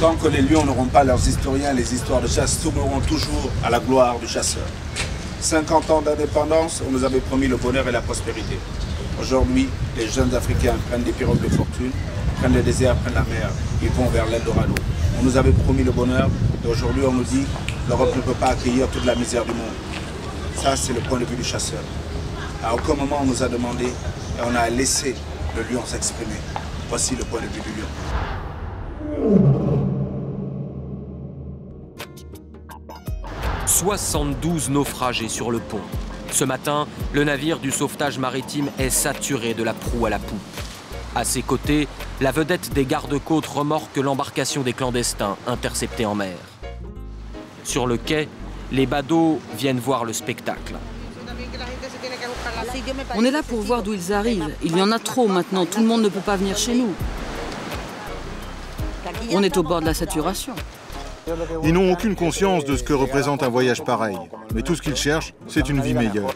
Tant que les lions n'auront pas leurs historiens, les histoires de chasse tourneront toujours à la gloire du chasseur. 50 ans d'indépendance, on nous avait promis le bonheur et la prospérité. Aujourd'hui, les jeunes Africains prennent des pirogues de fortune, prennent le désert, prennent la mer, ils vont vers l'Eldorado. On nous avait promis le bonheur et aujourd'hui on nous dit que l'Europe ne peut pas accueillir toute la misère du monde. Ça, c'est le point de vue du chasseur. À aucun moment on nous a demandé et on a laissé le lion s'exprimer. Voici le point de vue du lion. 72 naufragés sur le pont. Ce matin, le navire du sauvetage maritime est saturé de la proue à la poupe. À ses côtés, la vedette des gardes-côtes remorque l'embarcation des clandestins interceptés en mer. Sur le quai, les badauds viennent voir le spectacle. On est là pour voir d'où ils arrivent. Il y en a trop maintenant, tout le monde ne peut pas venir chez nous. On est au bord de la saturation. Ils n'ont aucune conscience de ce que représente un voyage pareil. Mais tout ce qu'ils cherchent, c'est une vie meilleure.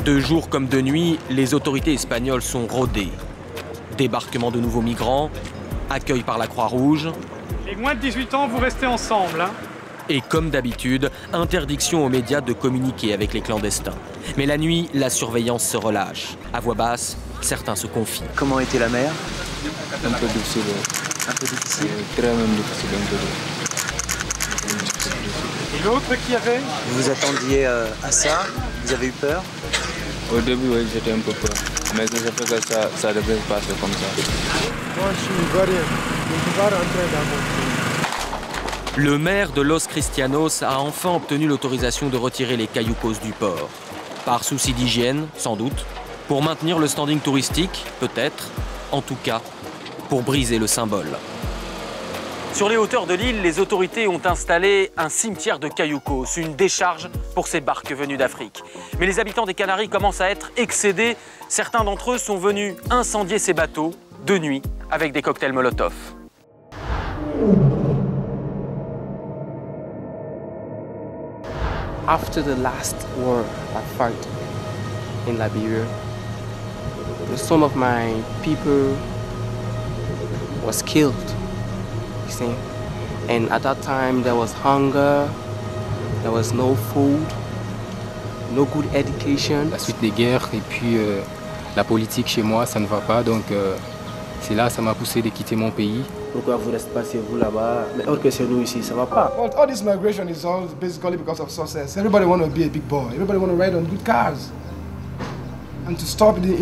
De jour comme de nuit, les autorités espagnoles sont rodées. Débarquement de nouveaux migrants, accueil par la Croix-Rouge. Les moins de 18 ans, vous restez ensemble. Hein. Et comme d'habitude, interdiction aux médias de communiquer avec les clandestins. Mais la nuit, la surveillance se relâche. À voix basse, certains se confient. Comment était la mer? Un peu difficile. Un peu difficile. Très même difficile. Et l'autre qui avait? Vous vous attendiez à ça? Vous avez eu peur? Au début, oui, j'étais un peu peur. Mais je sais que ça devrait se passer comme ça. Moi, je suis ivoirien. Je ne peux pas rentrer dans mon pays. Le maire de Los Cristianos a enfin obtenu l'autorisation de retirer les cayucos du port. Par souci d'hygiène, sans doute. Pour maintenir le standing touristique, peut-être. En tout cas, pour briser le symbole. Sur les hauteurs de l'île, les autorités ont installé un cimetière de cayucos, une décharge pour ces barques venues d'Afrique. Mais les habitants des Canaries commencent à être excédés. Certains d'entre eux sont venus incendier ces bateaux de nuit avec des cocktails Molotov. After the last war I fought in Liberia, the son of my people was killed, you see. And at that time there was hunger, there was no food, no good education. La suite des guerres et puis la politique chez moi, ça ne va pas, donc c'est là ça m'a poussé de quitter mon pays. Pourquoi vous restez pas chez vous là-bas? Mais or que chez nous ici, ça va pas. Well, all this migration is all basically because of success. Everybody want to be a big boy. Everybody want to ride on good cars. And to stop the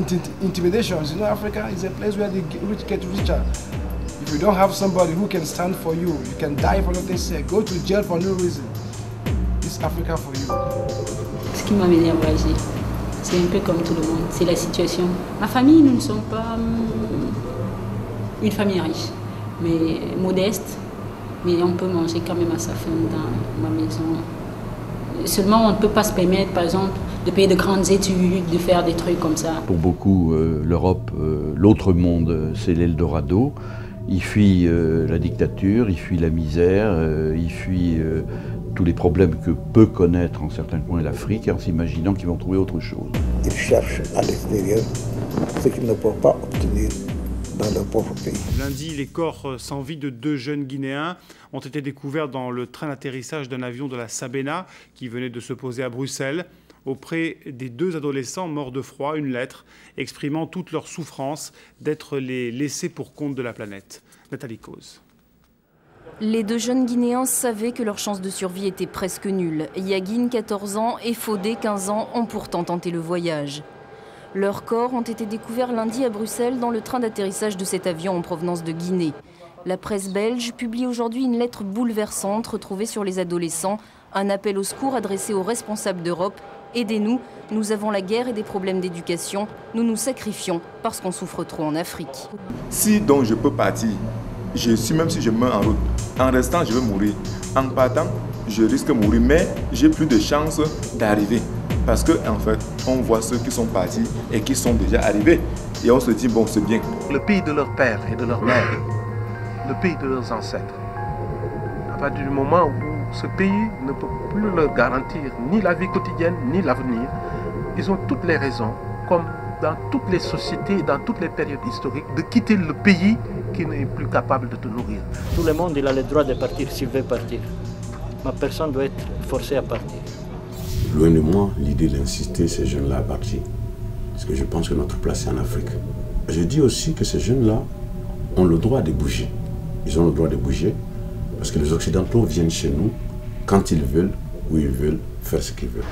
intimidations, you know, Africa is a place where the rich get richer. If you don't have somebody who can stand for you, you can die for what they say, go to jail for no reason. It's Africa for you. Ce qui m'a amené à voyager, c'est un peu comme tout le monde, c'est la situation. Ma famille, nous ne sommes pas une famille riche, mais modeste, mais on peut manger quand même à sa faim dans ma maison. Seulement, on ne peut pas se permettre, par exemple, de payer de grandes études, de faire des trucs comme ça. Pour beaucoup, l'Europe, l'autre monde, c'est l'Eldorado. Ils fuient la dictature, ils fuient la misère, ils fuient tous les problèmes que peut connaître en certains coins l'Afrique, en s'imaginant qu'ils vont trouver autre chose. Ils cherchent à l'extérieur ce qu'ils ne peuvent pas obtenir dans leur propre pays. Lundi, les corps sans vie de 2 jeunes Guinéens ont été découverts dans le train d'atterrissage d'un avion de la Sabena qui venait de se poser à Bruxelles. Auprès des 2 adolescents morts de froid, une lettre exprimant toute leur souffrance d'être les laissés pour compte de la planète. Nathalie Cause. Les 2 jeunes Guinéens savaient que leur chance de survie était presque nulle. Yagin, 14 ans, et Fodé, 15 ans, ont pourtant tenté le voyage. Leurs corps ont été découverts lundi à Bruxelles dans le train d'atterrissage de cet avion en provenance de Guinée. La presse belge publie aujourd'hui une lettre bouleversante retrouvée sur les adolescents, un appel au secours adressé aux responsables d'Europe. Aidez-nous, nous avons la guerre et des problèmes d'éducation, nous nous sacrifions parce qu'on souffre trop en Afrique. Si donc je peux partir, même si je meurs en route, en restant je vais mourir. En partant, je risque de mourir, mais j'ai plus de chances d'arriver. Parce qu'en fait, on voit ceux qui sont partis et qui sont déjà arrivés. Et on se dit, bon, c'est bien. Le pays de leur père et de leur mère, le pays de leurs ancêtres. À partir du moment où ce pays ne peut plus leur garantir ni la vie quotidienne, ni l'avenir, ils ont toutes les raisons, comme dans toutes les sociétés, dans toutes les périodes historiques, de quitter le pays qui n'est plus capable de te nourrir. Tout le monde il a le droit de partir s'il veut partir. Mais personne doit être forcé à partir. Loin de moi, l'idée d'insister ces jeunes-là à partir. Parce que je pense que notre place est en Afrique. Je dis aussi que ces jeunes-là ont le droit de bouger. Ils ont le droit de bouger parce que les Occidentaux viennent chez nous quand ils veulent, où ils veulent, faire ce qu'ils veulent.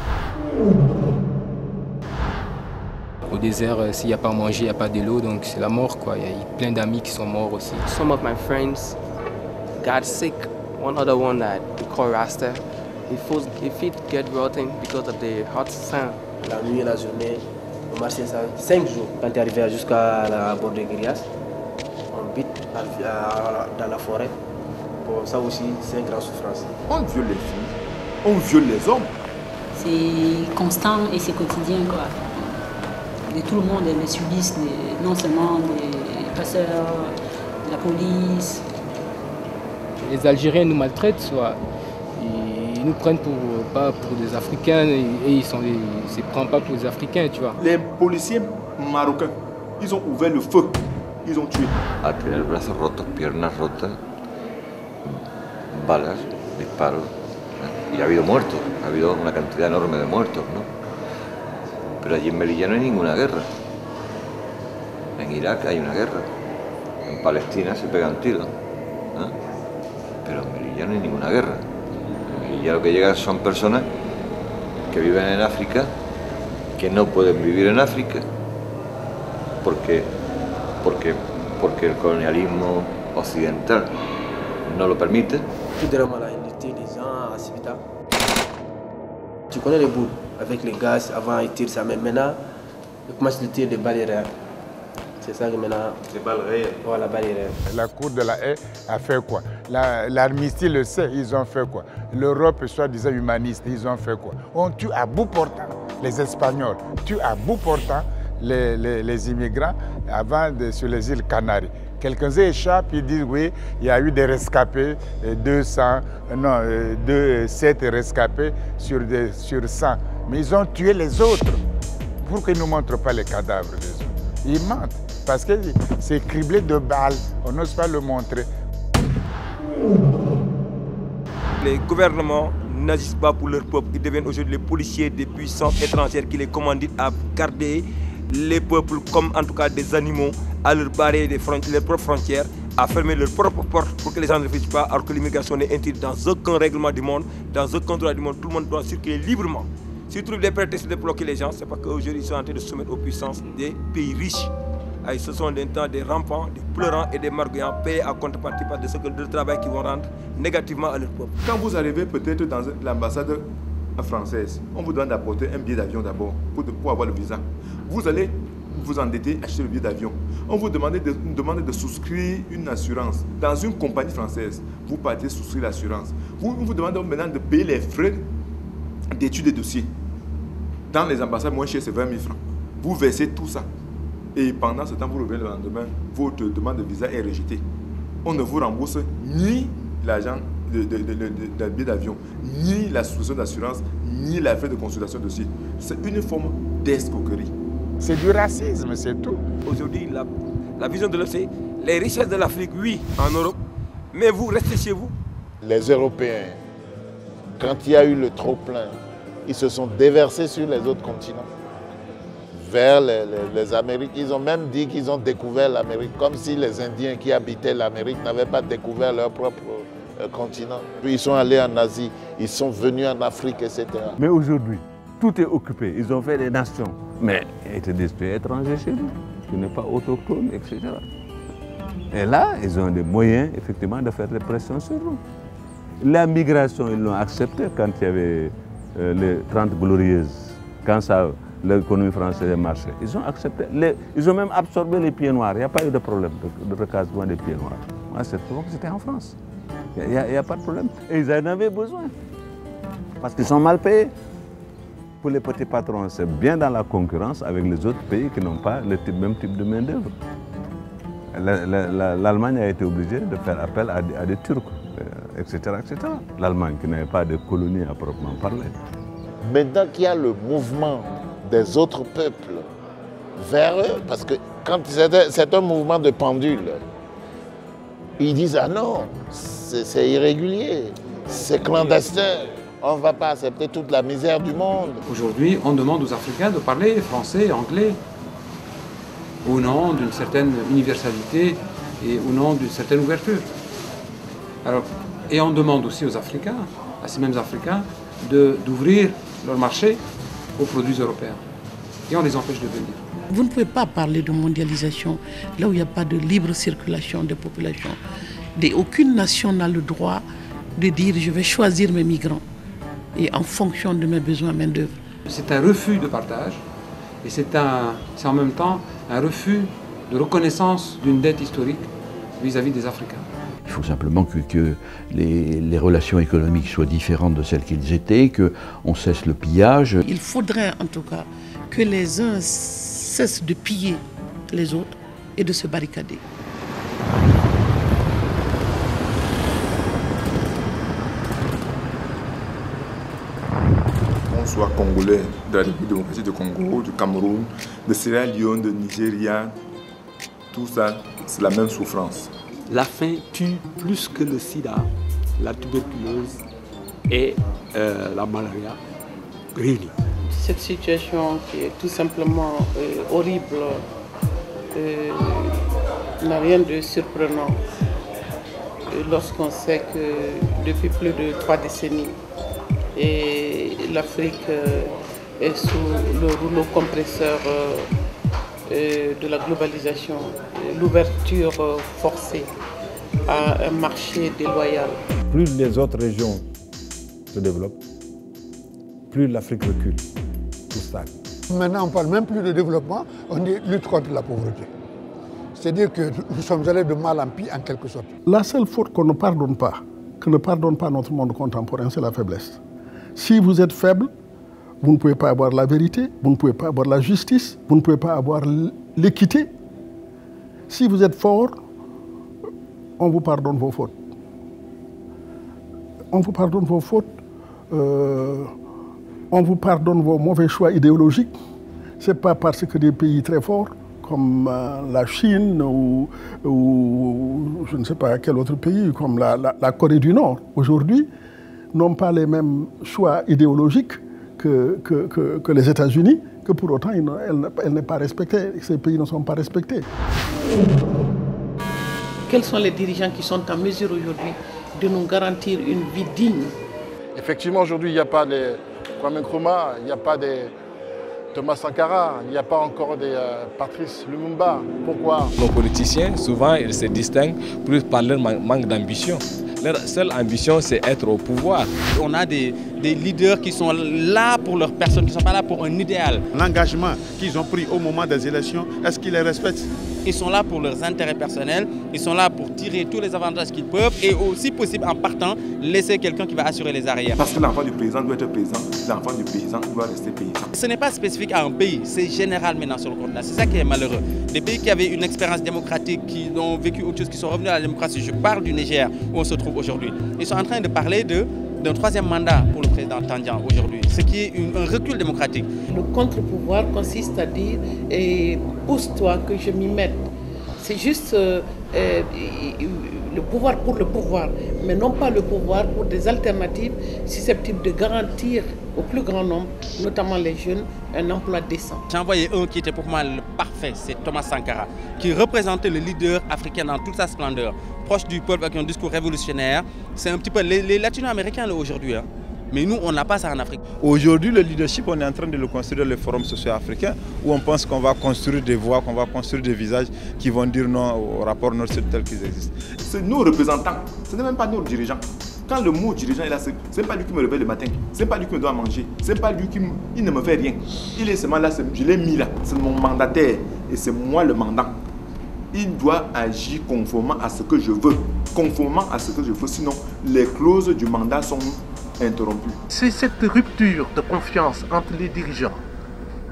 Au désert, s'il n'y a pas à manger, il n'y a pas de l'eau, donc c'est la mort, quoi. Il y a plein d'amis qui sont morts aussi. Some of my friends got sick. One other one that we call Rasta, his feet get rotten because of the hot sun. La nuit et la journée, on marchait ça 5 jours. Quand tu es arrivé jusqu'à la bord de Guirias, on bute dans la forêt. Bon, ça aussi, c'est une grande souffrance. On viole les filles, on viole les hommes. C'est constant et c'est quotidien, quoi. Et tout le monde les subissent, non seulement des passeurs, la police. Les Algériens nous maltraitent, soit ils nous prennent pas pour des Africains et ils ne se prennent pas pour des Africains, tu vois. Les policiers marocains, ils ont ouvert le feu, ils ont tué. A tener brazos rotos, piernas rotas, balas, disparos. Y ha habido muertos, ha habido una cantidad enorme de muertos, ¿no? Pero allí en Melilla no hay ninguna guerra. En Irak hay una guerra. En Palestina se pegan tiros. ¿No? Pero en Melilla no hay ninguna guerra. En Melilla lo que llega son personas que viven en África, que no pueden vivir en África, porque el colonialismo occidental no lo permite. Tu connais les boules avec les gaz, avant ils tirent ça, mais maintenant ils commencent à tirer des balles réelles. C'est ça que maintenant. Des balles réelles. Voilà, balles réelles. La Cour de la Haye a fait quoi? L'armistice le sait, ils ont fait quoi? L'Europe, soi-disant humaniste, ils ont fait quoi? On tue à bout portant les Espagnols, tuent à bout portant les immigrants sur les îles Canaries. Quelqu'un échappe, ils disent oui, il y a eu des rescapés, 7 rescapés sur 100. Mais ils ont tué les autres. Pourquoi ils ne nous montrent pas les cadavres des autres? Ils mentent, parce que c'est criblé de balles, on n'ose pas le montrer. Les gouvernements n'agissent pas pour leur peuple, ils deviennent aujourd'hui les policiers des puissances étrangères qui les commandent à garder les peuples comme en tout cas des animaux, à leur barrer leurs propres frontières, à fermer leurs propres portes pour que les gens ne réfléchissent pas, alors que l'immigration n'est interdite dans aucun règlement du monde, dans aucun droit du monde, tout le monde doit circuler librement. S'ils trouvent des prétextes de bloquer les gens, c'est parce qu'aujourd'hui ils sont en train de se soumettre aux puissances des pays riches. Et ce sont des temps des rampants, des pleurants et des margoyants payés à contrepartie par de travail qui vont rendre négativement à leur peuple. Quand vous arrivez peut-être dans l'ambassade française, on vous demande d'apporter un billet d'avion d'abord pour avoir le visa. Vous allez vous endetter, acheter le billet d'avion. On vous demande de souscrire une assurance. Dans une compagnie française, vous partez souscrire l'assurance. On vous demande maintenant de payer les frais d'études des dossiers. Dans les ambassades, moins cher, c'est 20 000 francs. Vous versez tout ça. Et pendant ce temps, vous revenez le lendemain, votre demande de visa est rejetée. On ne vous rembourse ni l'argent de billet d'avion, ni la souscription d'assurance, ni la frais de consultation de dossier. C'est une forme d'escroquerie. C'est du racisme, c'est tout. Aujourd'hui, la vision de l'Europe, c'est les richesses de l'Afrique, oui, en Europe, mais vous restez chez vous. Les Européens, quand il y a eu le trop-plein, ils se sont déversés sur les autres continents, vers les Amériques. Ils ont même dit qu'ils ont découvert l'Amérique, comme si les Indiens qui habitaient l'Amérique n'avaient pas découvert leur propre continent. Puis ils sont allés en Asie, ils sont venus en Afrique, etc. Mais aujourd'hui, tout est occupé. Ils ont fait des nations. Mais ils étaient des pays étrangers chez nous, qui n'est pas autochtone, etc. Et là, ils ont des moyens, effectivement, de faire des pressions sur nous. La migration, ils l'ont accepté quand il y avait les 30 glorieuses, quand l'économie française marchait. Ils ont accepté. Ils ont même absorbé les pieds noirs. Il n'y a pas eu de problème de recasement des pieds noirs. Moi, c'était en France. Il n'y a pas de problème. Et ils en avaient besoin. Parce qu'ils sont mal payés. Pour les petits patrons, c'est bien dans la concurrence avec les autres pays qui n'ont pas le même type de main-d'œuvre. L'Allemagne a été obligée de faire appel à des Turcs, etc. etc. L'Allemagne qui n'avait pas de colonies à proprement parler. Maintenant qu'il y a le mouvement des autres peuples vers eux, parce que quand c'est un mouvement de pendule, ils disent « Ah non, c'est irrégulier, c'est clandestin, on ne va pas accepter toute la misère du monde. » Aujourd'hui, on demande aux Africains de parler français, anglais, au nom d'une certaine universalité et au nom d'une certaine ouverture. Alors, et on demande aussi aux Africains, à ces mêmes Africains, d'ouvrir leur marché aux produits européens. Et on les empêche de venir. Vous ne pouvez pas parler de mondialisation là où il n'y a pas de libre circulation des populations. Aucune nation n'a le droit de dire je vais choisir mes migrants et en fonction de mes besoins main-d'œuvre. C'est un refus de partage et c'est en même temps un refus de reconnaissance d'une dette historique vis-à-vis des Africains. Il faut simplement que les relations économiques soient différentes de celles qu'elles étaient, qu'on cesse le pillage. Il faudrait en tout cas que les uns cessent de piller les autres et de se barricader. Qu'on soit congolais, de la République démocratique du Congo, du Cameroun, de Sierra Leone, de Nigeria, tout ça, c'est la même souffrance. La faim tue plus que le sida, la tuberculose et la malaria réunis. Cette situation qui est tout simplement horrible n'a rien de surprenant lorsqu'on sait que depuis plus de 3 décennies, l'Afrique est sous le rouleau compresseur de la globalisation, l'ouverture forcée à un marché déloyal. Plus les autres régions se développent, plus l'Afrique recule, tout stagne. Maintenant, on ne parle même plus de développement, on dit lutte contre la pauvreté. C'est-à-dire que nous sommes allés de mal en pis en quelque sorte. La seule faute qu'on ne pardonne pas, que ne pardonne pas notre monde contemporain, c'est la faiblesse. Si vous êtes faible, vous ne pouvez pas avoir la vérité, vous ne pouvez pas avoir la justice, vous ne pouvez pas avoir l'équité. Si vous êtes fort, on vous pardonne vos fautes. On vous pardonne vos fautes, on vous pardonne vos mauvais choix idéologiques. Ce n'est pas parce que des pays très forts, comme la Chine ou je ne sais pas quel autre pays, comme la Corée du Nord, aujourd'hui, n'ont pas les mêmes choix idéologiques que les États-Unis, que pour autant elle n'est pas respectée, ces pays ne sont pas respectés. Quels sont les dirigeants qui sont en mesure aujourd'hui de nous garantir une vie digne? Effectivement, aujourd'hui, il n'y a pas de Kwame Nkrumah, il n'y a pas de Thomas Sankara, il n'y a pas encore de Patrice Lumumba. Pourquoi? Nos politiciens, souvent, ils se distinguent plus par leur manque d'ambition. Leur seule ambition, c'est être au pouvoir. On a des leaders qui sont là pour leur personne, qui ne sont pas là pour un idéal. L'engagement qu'ils ont pris au moment des élections, est-ce qu'ils les respectent? Ils sont là pour leurs intérêts personnels, ils sont là pour tirer tous les avantages qu'ils peuvent et aussi possible en partant, laisser quelqu'un qui va assurer les arrières. Parce que l'enfant du président doit être paysan, l'enfant du paysan doit rester paysan. Ce n'est pas spécifique à un pays, c'est général maintenant sur le continent. C'est ça qui est malheureux. Des pays qui avaient une expérience démocratique, qui ont vécu autre chose, qui sont revenus à la démocratie, je parle du Niger où on se trouve aujourd'hui, ils sont en train de parler d'un 3e mandat pour le président Tandian aujourd'hui, ce qui est un recul démocratique. Le contre-pouvoir consiste à dire pousse-toi que je m'y mette. C'est juste le pouvoir pour le pouvoir, mais non pas le pouvoir pour des alternatives susceptibles de garantir au plus grand nombre, notamment les jeunes, un emploi décent. J'ai envoyé un qui était pour moi le parfait, c'est Thomas Sankara, qui représentait le leader africain dans toute sa splendeur, proche du peuple avec un discours révolutionnaire. C'est un petit peu les latino-américains aujourd'hui. Hein. Mais nous, on n'a pas ça en Afrique. Aujourd'hui, le leadership, on est en train de le construire dans le forum socio-africain, où on pense qu'on va construire des voix, qu'on va construire des visages qui vont dire non au rapport nord-sud tel qu'ils existent. C'est nos représentants, ce n'est même pas nos dirigeants. Quand le mot dirigeant est là, ce n'est pas lui qui me réveille le matin, ce n'est pas lui qui me doit manger, ce n'est pas lui qui il ne me fait rien. Il est seulement là, je l'ai mis là, c'est mon mandataire et c'est moi le mandant. Il doit agir conformément à ce que je veux, conformément à ce que je veux, sinon les clauses du mandat sont interrompues. C'est cette rupture de confiance entre les dirigeants,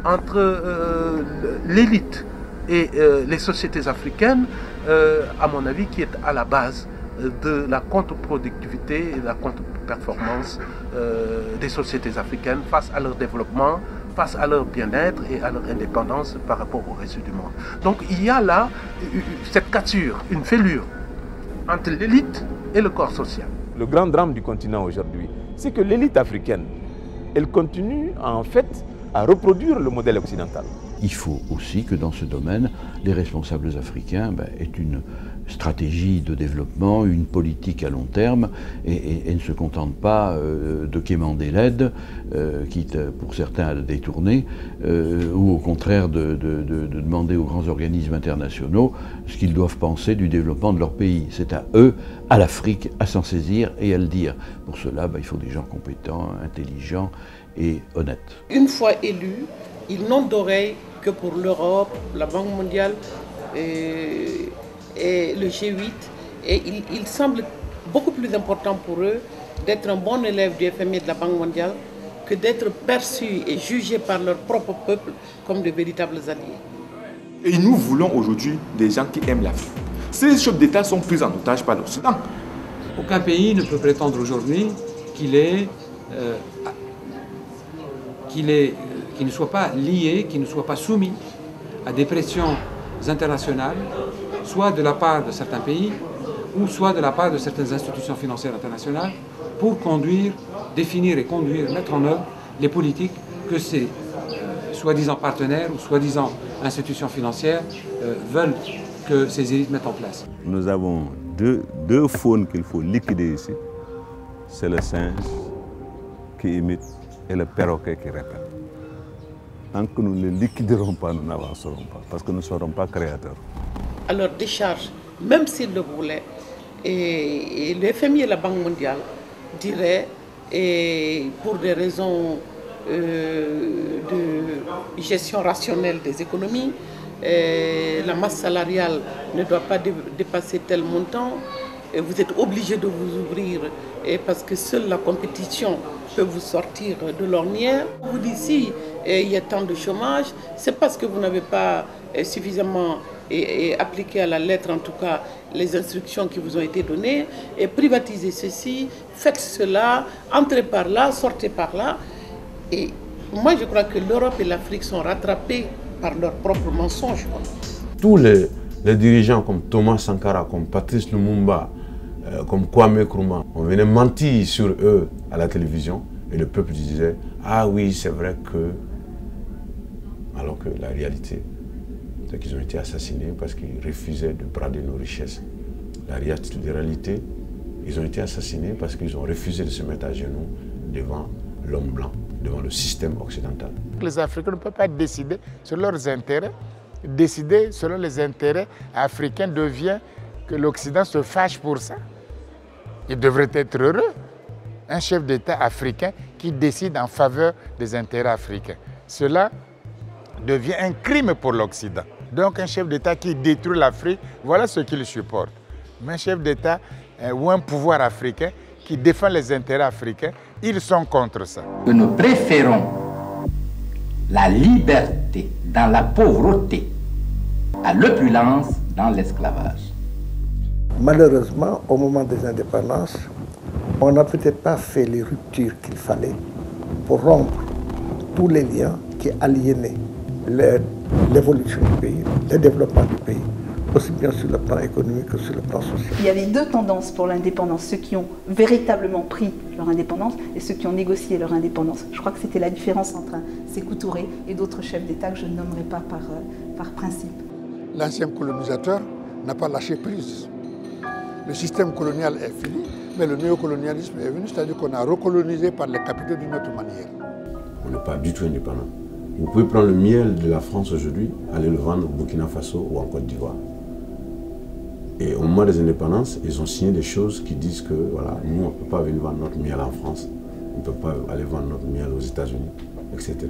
entre l'élite et les sociétés africaines, à mon avis, qui est à la base de la contre-productivité et de la contre-performance des sociétés africaines face à leur développement, face à leur bien-être et à leur indépendance par rapport au reste du monde. Donc il y a là cette cassure, une fêlure entre l'élite et le corps social. Le grand drame du continent aujourd'hui, c'est que l'élite africaine, elle continue en fait à reproduire le modèle occidental. Il faut aussi que dans ce domaine, les responsables africains aient une stratégie de développement, une politique à long terme et ne se contentent pas de quémander l'aide, quitte pour certains à la détourner, ou au contraire de demander aux grands organismes internationaux ce qu'ils doivent penser du développement de leur pays. C'est à eux, à l'Afrique, à s'en saisir et à le dire. Pour cela, il faut des gens compétents, intelligents et honnêtes. Une fois élus, ils n'ont d'oreille que pour l'Europe, la Banque mondiale et le G8. Et il semble beaucoup plus important pour eux d'être un bon élève du FMI et de la Banque mondiale que d'être perçus et jugés par leur propre peuple comme de véritables alliés. Et nous voulons aujourd'hui des gens qui aiment l'Afrique. Ces chefs d'État sont pris en otage par l'Occident. Aucun pays ne peut prétendre aujourd'hui qu'il ne soit pas lié, qu'il ne soit pas soumis à des pressions internationales, soit de la part de certains pays, ou soit de la part de certaines institutions financières internationales, pour définir et conduire, mettre en œuvre les politiques que ces soi-disant partenaires ou soi-disant institutions financières veulent que ces élites mettent en place. Nous avons deux faunes qu'il faut liquider ici. C'est le singe qui imite et le perroquet qui répète. Tant que nous ne les liquiderons pas, nous n'avancerons pas, parce que nous ne serons pas créateurs. À leur décharge, même s'ils le voulaient, et le FMI et la Banque mondiale diraient, et pour des raisons de gestion rationnelle des économies, la masse salariale ne doit pas dépasser tel montant, et vous êtes obligé de vous ouvrir parce que seule la compétition peut vous sortir de l'ornière. On vous dit si il y a tant de chômage, c'est parce que vous n'avez pas suffisamment appliqué à la lettre, en tout cas, les instructions qui vous ont été données, et privatisez ceci, faites cela, entrez par là, sortez par là. Et moi, je crois que l'Europe et l'Afrique sont rattrapées par leurs propres mensonges. Tous les dirigeants comme Thomas Sankara, comme Patrice Lumumba, comme Kwame Nkrumah, on venait mentir sur eux à la télévision et le peuple disait « Ah oui, c'est vrai que… » Alors que la réalité, c'est qu'ils ont été assassinés parce qu'ils refusaient de brader nos richesses. La réalité, ils ont été assassinés parce qu'ils ont refusé de se mettre à genoux devant l'homme blanc, devant le système occidental. Les Africains ne peuvent pas décider sur leurs intérêts. Décider selon les intérêts africains devient que l'Occident se fâche pour ça. Il devrait être heureux. Un chef d'État africain qui décide en faveur des intérêts africains. Cela devient un crime pour l'Occident. Donc un chef d'État qui détruit l'Afrique, voilà ce qu'il supporte. Mais un chef d'État ou un pouvoir africain qui défend les intérêts africains, ils sont contre ça. Que nous préférons la liberté dans la pauvreté à l'opulence dans l'esclavage. Malheureusement, au moment des indépendances, on n'a peut-être pas fait les ruptures qu'il fallait pour rompre tous les liens qui aliénaient l'évolution du pays, le développement du pays, aussi bien sur le plan économique que sur le plan social. Il y avait deux tendances pour l'indépendance, ceux qui ont véritablement pris leur indépendance et ceux qui ont négocié leur indépendance. Je crois que c'était la différence entre Sékou Touré et d'autres chefs d'État que je ne nommerai pas par principe. L'ancien colonisateur n'a pas lâché prise. Le système colonial est fini, mais le néocolonialisme est venu, c'est-à-dire qu'on a recolonisé par les capitaux d'une autre manière. On n'est pas du tout indépendant. Vous pouvez prendre le miel de la France aujourd'hui, aller le vendre au Burkina Faso ou en Côte d'Ivoire. Et au moment des indépendances, ils ont signé des choses qui disent que voilà, nous, on ne peut pas venir vendre notre miel en France, on ne peut pas aller vendre notre miel aux États-Unis, etc.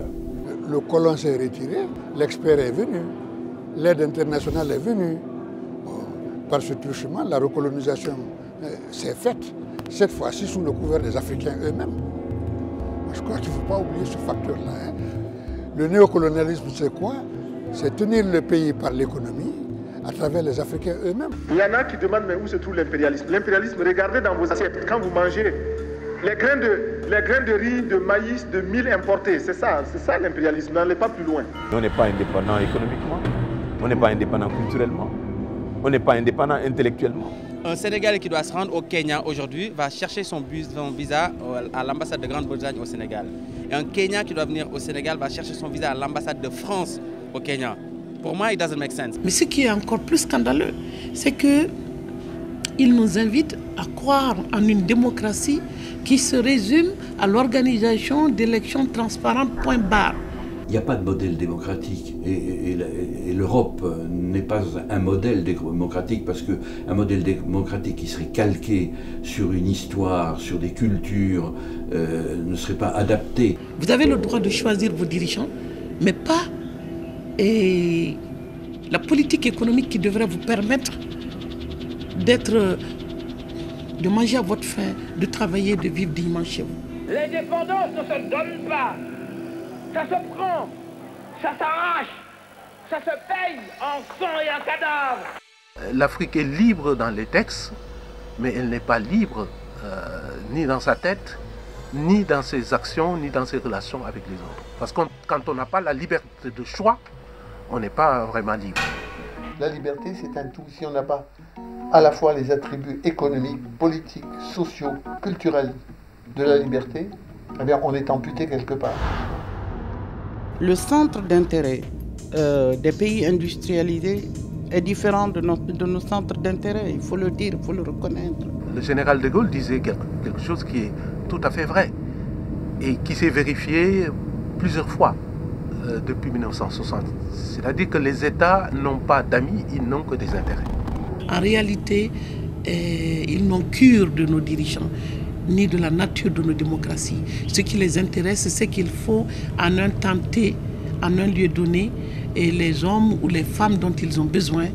Le colon s'est retiré, l'expert est venu, l'aide internationale est venue. Par ce truchement, la recolonisation s'est faite, cette fois-ci sous le couvert des Africains eux-mêmes. Je crois qu'il ne faut pas oublier ce facteur-là. Hein. Le néocolonialisme, c'est quoi? C'est tenir le pays par l'économie, à travers les Africains eux-mêmes. Il y en a qui demandent mais où se trouve l'impérialisme. L'impérialisme, regardez dans vos assiettes, quand vous mangez les grains de riz, de maïs, de mil importés, c'est ça l'impérialisme, n'allez pas plus loin. On n'est pas indépendant économiquement, on n'est pas indépendant culturellement, on n'est pas indépendant intellectuellement. Un Sénégalais qui doit se rendre au Kenya aujourd'hui va chercher son visa à l'ambassade de Grande-Bretagne au Sénégal. Et un Kenyan qui doit venir au Sénégal va chercher son visa à l'ambassade de France au Kenya. Pour moi, it doesn't make sense. Mais ce qui est encore plus scandaleux, c'est qu'ils nous invitent à croire en une démocratie qui se résume à l'organisation d'élections transparentes, point barre. Il n'y a pas de modèle démocratique et l'Europe n'est pas un modèle démocratique parce qu'un modèle démocratique qui serait calqué sur une histoire, sur des cultures, ne serait pas adapté. Vous avez le droit de choisir vos dirigeants, mais pas la politique économique qui devrait vous permettre de manger à votre faim, de travailler, de vivre dignement chez vous. L'indépendance ne se donne pas. Ça se prend, ça s'arrache, ça se paye en sang et en cadavre. L'Afrique est libre dans les textes, mais elle n'est pas libre ni dans sa tête, ni dans ses actions, ni dans ses relations avec les autres. Parce que quand on n'a pas la liberté de choix, on n'est pas vraiment libre. La liberté, c'est un tout. Si on n'a pas à la fois les attributs économiques, politiques, sociaux, culturels de la liberté, eh bien, on est amputé quelque part. Le centre d'intérêt des pays industrialisés est différent de nos centres d'intérêt, il faut le dire, il faut le reconnaître. Le général de Gaulle disait quelque chose qui est tout à fait vrai et qui s'est vérifié plusieurs fois depuis 1960. C'est-à-dire que les États n'ont pas d'amis, ils n'ont que des intérêts. En réalité, ils n'ont cure de nos dirigeants, ni de la nature de nos démocraties. Ce qui les intéresse, c'est qu'il faut, en un temps T, en un lieu donné, et les hommes ou les femmes dont ils ont besoin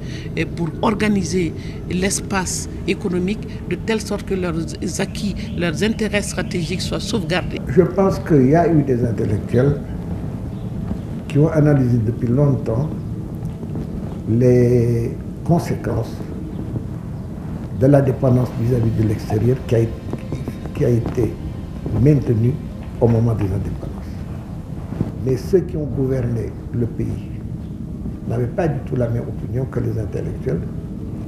pour organiser l'espace économique de telle sorte que leurs acquis, leurs intérêts stratégiques soient sauvegardés. Je pense qu'il y a eu des intellectuels qui ont analysé depuis longtemps les conséquences de la dépendance vis-à-vis de l'extérieur qui a été maintenue au moment des indépendances. Mais ceux qui ont gouverné le pays n'avaient pas du tout la même opinion que les intellectuels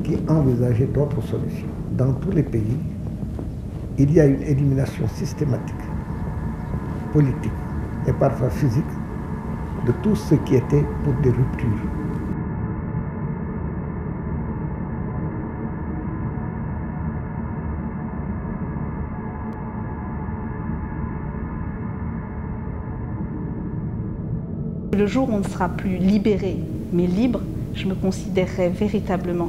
qui envisageaient d'autres solutions. Dans tous les pays, il y a une élimination systématique, politique et parfois physique, de tout ce qui était pour des ruptures. Le jour où on ne sera plus libéré, mais libre, je considérerais véritablement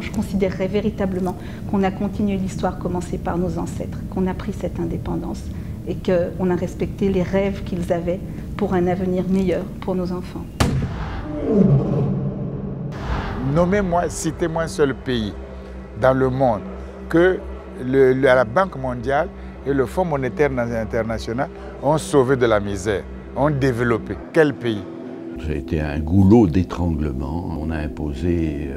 qu'on a continué l'histoire commencée par nos ancêtres, qu'on a pris cette indépendance et qu'on a respecté les rêves qu'ils avaient pour un avenir meilleur pour nos enfants. Nommez-moi, citez-moi un seul pays dans le monde que la Banque mondiale et le Fonds monétaire international ont sauvé de la misère, ont développé. Quel pays? Ça a été un goulot d'étranglement. On a imposé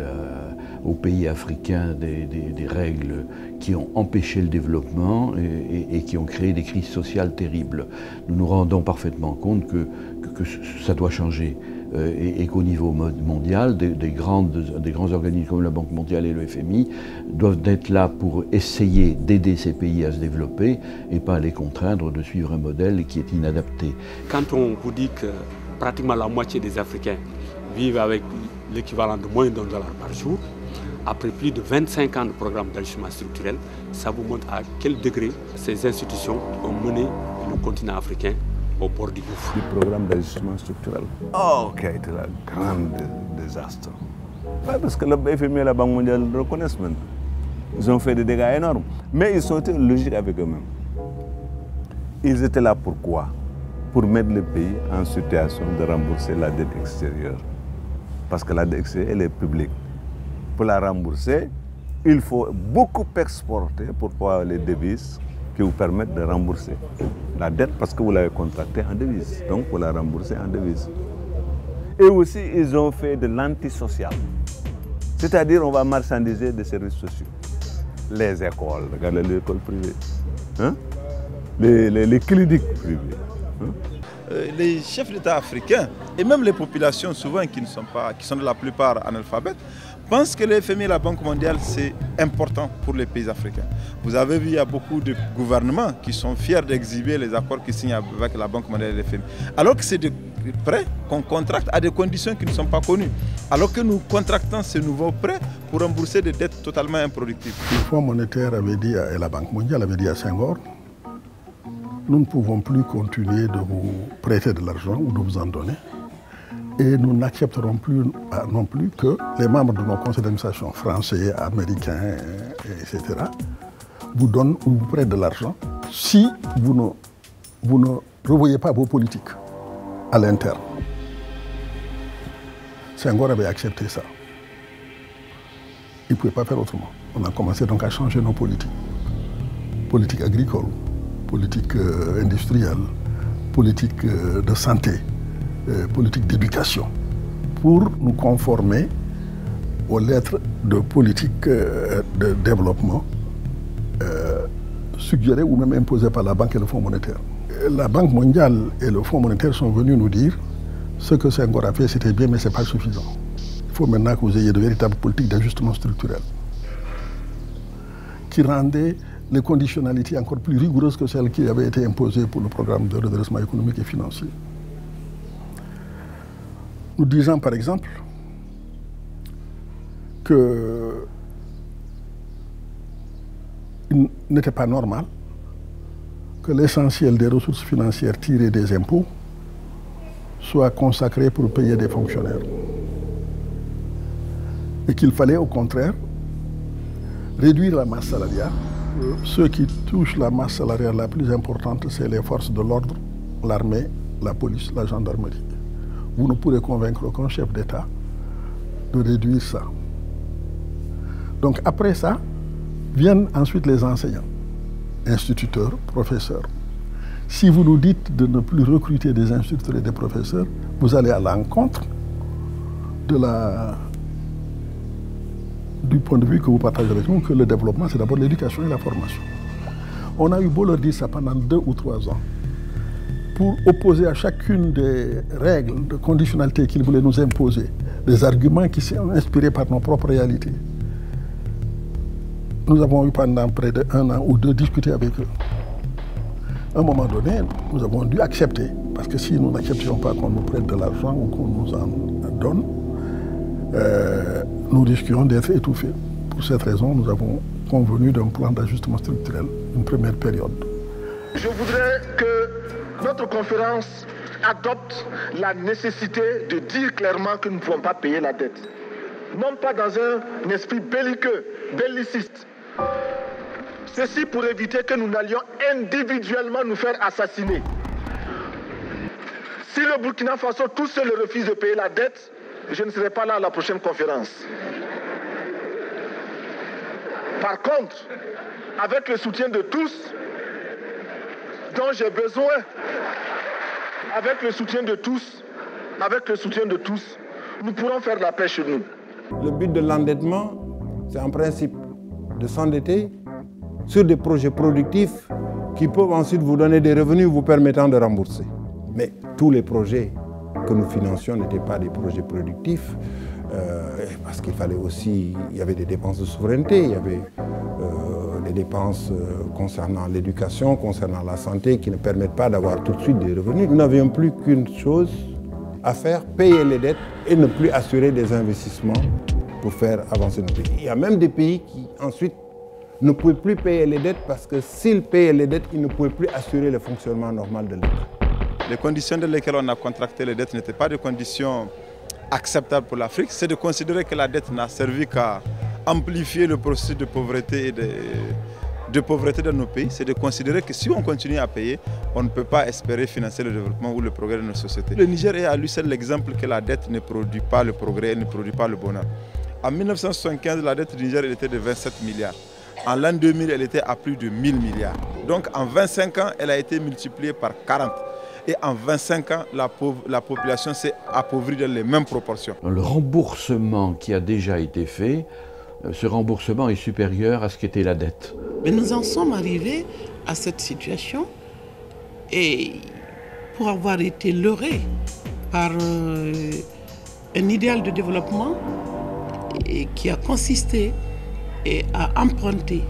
aux pays africains des règles qui ont empêché le développement et qui ont créé des crises sociales terribles. Nous nous rendons parfaitement compte que ça doit changer et qu'au niveau mondial, des grands organismes comme la Banque mondiale et le FMI doivent être là pour essayer d'aider ces pays à se développer et pas les contraindre de suivre un modèle qui est inadapté. Quand on vous dit que pratiquement la moitié des Africains vivent avec l'équivalent de moins d'$1 par jour, après plus de 25 ans de programme d'ajustement structurel, ça vous montre à quel degré ces institutions ont mené le continent africain au bord du gouffre. Le programme d'ajustement structurel. Oh, qui a été un grand désastre. Ouais, parce que le FMI et la Banque mondiale le reconnaissent maintenant. Ils ont fait des dégâts énormes. Mais ils ont été logiques avec eux-mêmes. Ils étaient là pour quoi? Pour mettre le pays en situation de rembourser la dette extérieure. Parce que la dette extérieure, elle est publique. Pour la rembourser, il faut beaucoup exporter pour avoir les devises qui vous permettent de rembourser la dette parce que vous l'avez contractée en devises. Donc, vous la remboursez en devises. Et aussi, ils ont fait de l'antisocial. C'est-à-dire on va marchandiser des services sociaux. Les écoles, regardez les écoles privées. Hein? Les cliniques privées. Hein? Les chefs d'État africains et même les populations souvent qui sont de la plupart analphabètes pensent que le FMI et la Banque mondiale c'est important pour les pays africains. Vous avez vu, il y a beaucoup de gouvernements qui sont fiers d'exhiber les accords qu'ils signent avec la Banque mondiale et le FMI. Alors que c'est des prêts qu'on contracte à des conditions qui ne sont pas connues. Alors que nous contractons ces nouveaux prêts pour rembourser des dettes totalement improductives. Le Fonds monétaire avait dit, et la Banque mondiale avait dit à Senghor, nous ne pouvons plus continuer de vous prêter de l'argent ou de vous en donner. Et nous n'accepterons plus non plus que les membres de nos conseils d'administration français, américains, etc. vous donnent ou vous prêtent de l'argent si vous ne revoyez pas vos politiques à l'interne. Senghor avait accepté ça. Il ne pouvait pas faire autrement. On a commencé donc à changer nos politiques. Politique agricole, politique industrielle, politique de santé, politique d'éducation, pour nous conformer aux lettres de politique de développement suggérées ou même imposées par la Banque et le Fonds monétaire. La Banque mondiale et le Fonds monétaire sont venus nous dire ce que Senghor a fait, c'était bien, mais ce n'est pas suffisant. Il faut maintenant que vous ayez de véritables politiques d'ajustement structurel qui rendaient les conditionnalités encore plus rigoureuses que celles qui avaient été imposées pour le programme de redressement économique et financier. Nous disons par exemple qu'il n'était pas normal que l'essentiel des ressources financières tirées des impôts soit consacré pour payer des fonctionnaires. Et qu'il fallait au contraire réduire la masse salariale. Ceux qui touchent la masse salariale la plus importante, c'est les forces de l'ordre, l'armée, la police, la gendarmerie. Vous ne pourrez convaincre aucun chef d'État de réduire ça. Donc après ça, viennent ensuite les enseignants, instituteurs, professeurs. Si vous nous dites de ne plus recruter des instituteurs et des professeurs, vous allez à l'encontre du point de vue que vous partagez avec nous, que le développement, c'est d'abord l'éducation et la formation. On a eu beau leur dire ça pendant 2 ou 3 ans, pour opposer à chacune des règles de conditionnalité qu'ils voulaient nous imposer, des arguments qui sont inspirés par nos propres réalités. Nous avons eu pendant près de 1 an ou 2 discuté avec eux. À un moment donné, nous avons dû accepter, parce que si nous n'acceptions pas qu'on nous prête de l'argent ou qu'on nous en donne, nous risquions d'être étouffés. Pour cette raison, nous avons convenu d'un plan d'ajustement structurel, une première période. Je voudrais que notre conférence adopte la nécessité de dire clairement que nous ne pouvons pas payer la dette. Non pas dans un esprit belliqueux, belliciste. Ceci pour éviter que nous n'allions individuellement nous faire assassiner. Si le Burkina Faso tout seul refuse de payer la dette, je ne serai pas là à la prochaine conférence. Par contre, avec le soutien de tous, dont j'ai besoin, avec le soutien de tous, nous pourrons faire la paix chez nous. Le but de l'endettement, c'est en principe de s'endetter sur des projets productifs qui peuvent ensuite vous donner des revenus vous permettant de rembourser. Mais tous les projets que nous financions n'étaient pas des projets productifs, parce qu'il fallait aussi, il y avait des dépenses de souveraineté, il y avait des dépenses concernant l'éducation, concernant la santé, qui ne permettent pas d'avoir tout de suite des revenus. Nous n'avions plus qu'une chose à faire, payer les dettes et ne plus assurer des investissements pour faire avancer nos pays. Il y a même des pays qui ensuite ne pouvaient plus payer les dettes parce que s'ils payaient les dettes, ils ne pouvaient plus assurer le fonctionnement normal de l'État. Les conditions dans lesquelles on a contracté les dettes n'étaient pas des conditions acceptables pour l'Afrique. C'est de considérer que la dette n'a servi qu'à amplifier le processus de pauvreté dans nos pays. C'est de considérer que si on continue à payer, on ne peut pas espérer financer le développement ou le progrès de nos sociétés. Le Niger est à lui seul l'exemple que la dette ne produit pas le progrès, elle ne produit pas le bonheur. En 1975, la dette du Niger était de 27 milliards. En l'an 2000, elle était à plus de 1000 milliards. Donc en 25 ans, elle a été multipliée par 40. et en 25 ans, la population s'est appauvrie dans les mêmes proportions. Le remboursement qui a déjà été fait, ce remboursement est supérieur à ce qu'était la dette. Mais nous en sommes arrivés à cette situation et pour avoir été leurrés par un idéal de développement qui a consisté à emprunter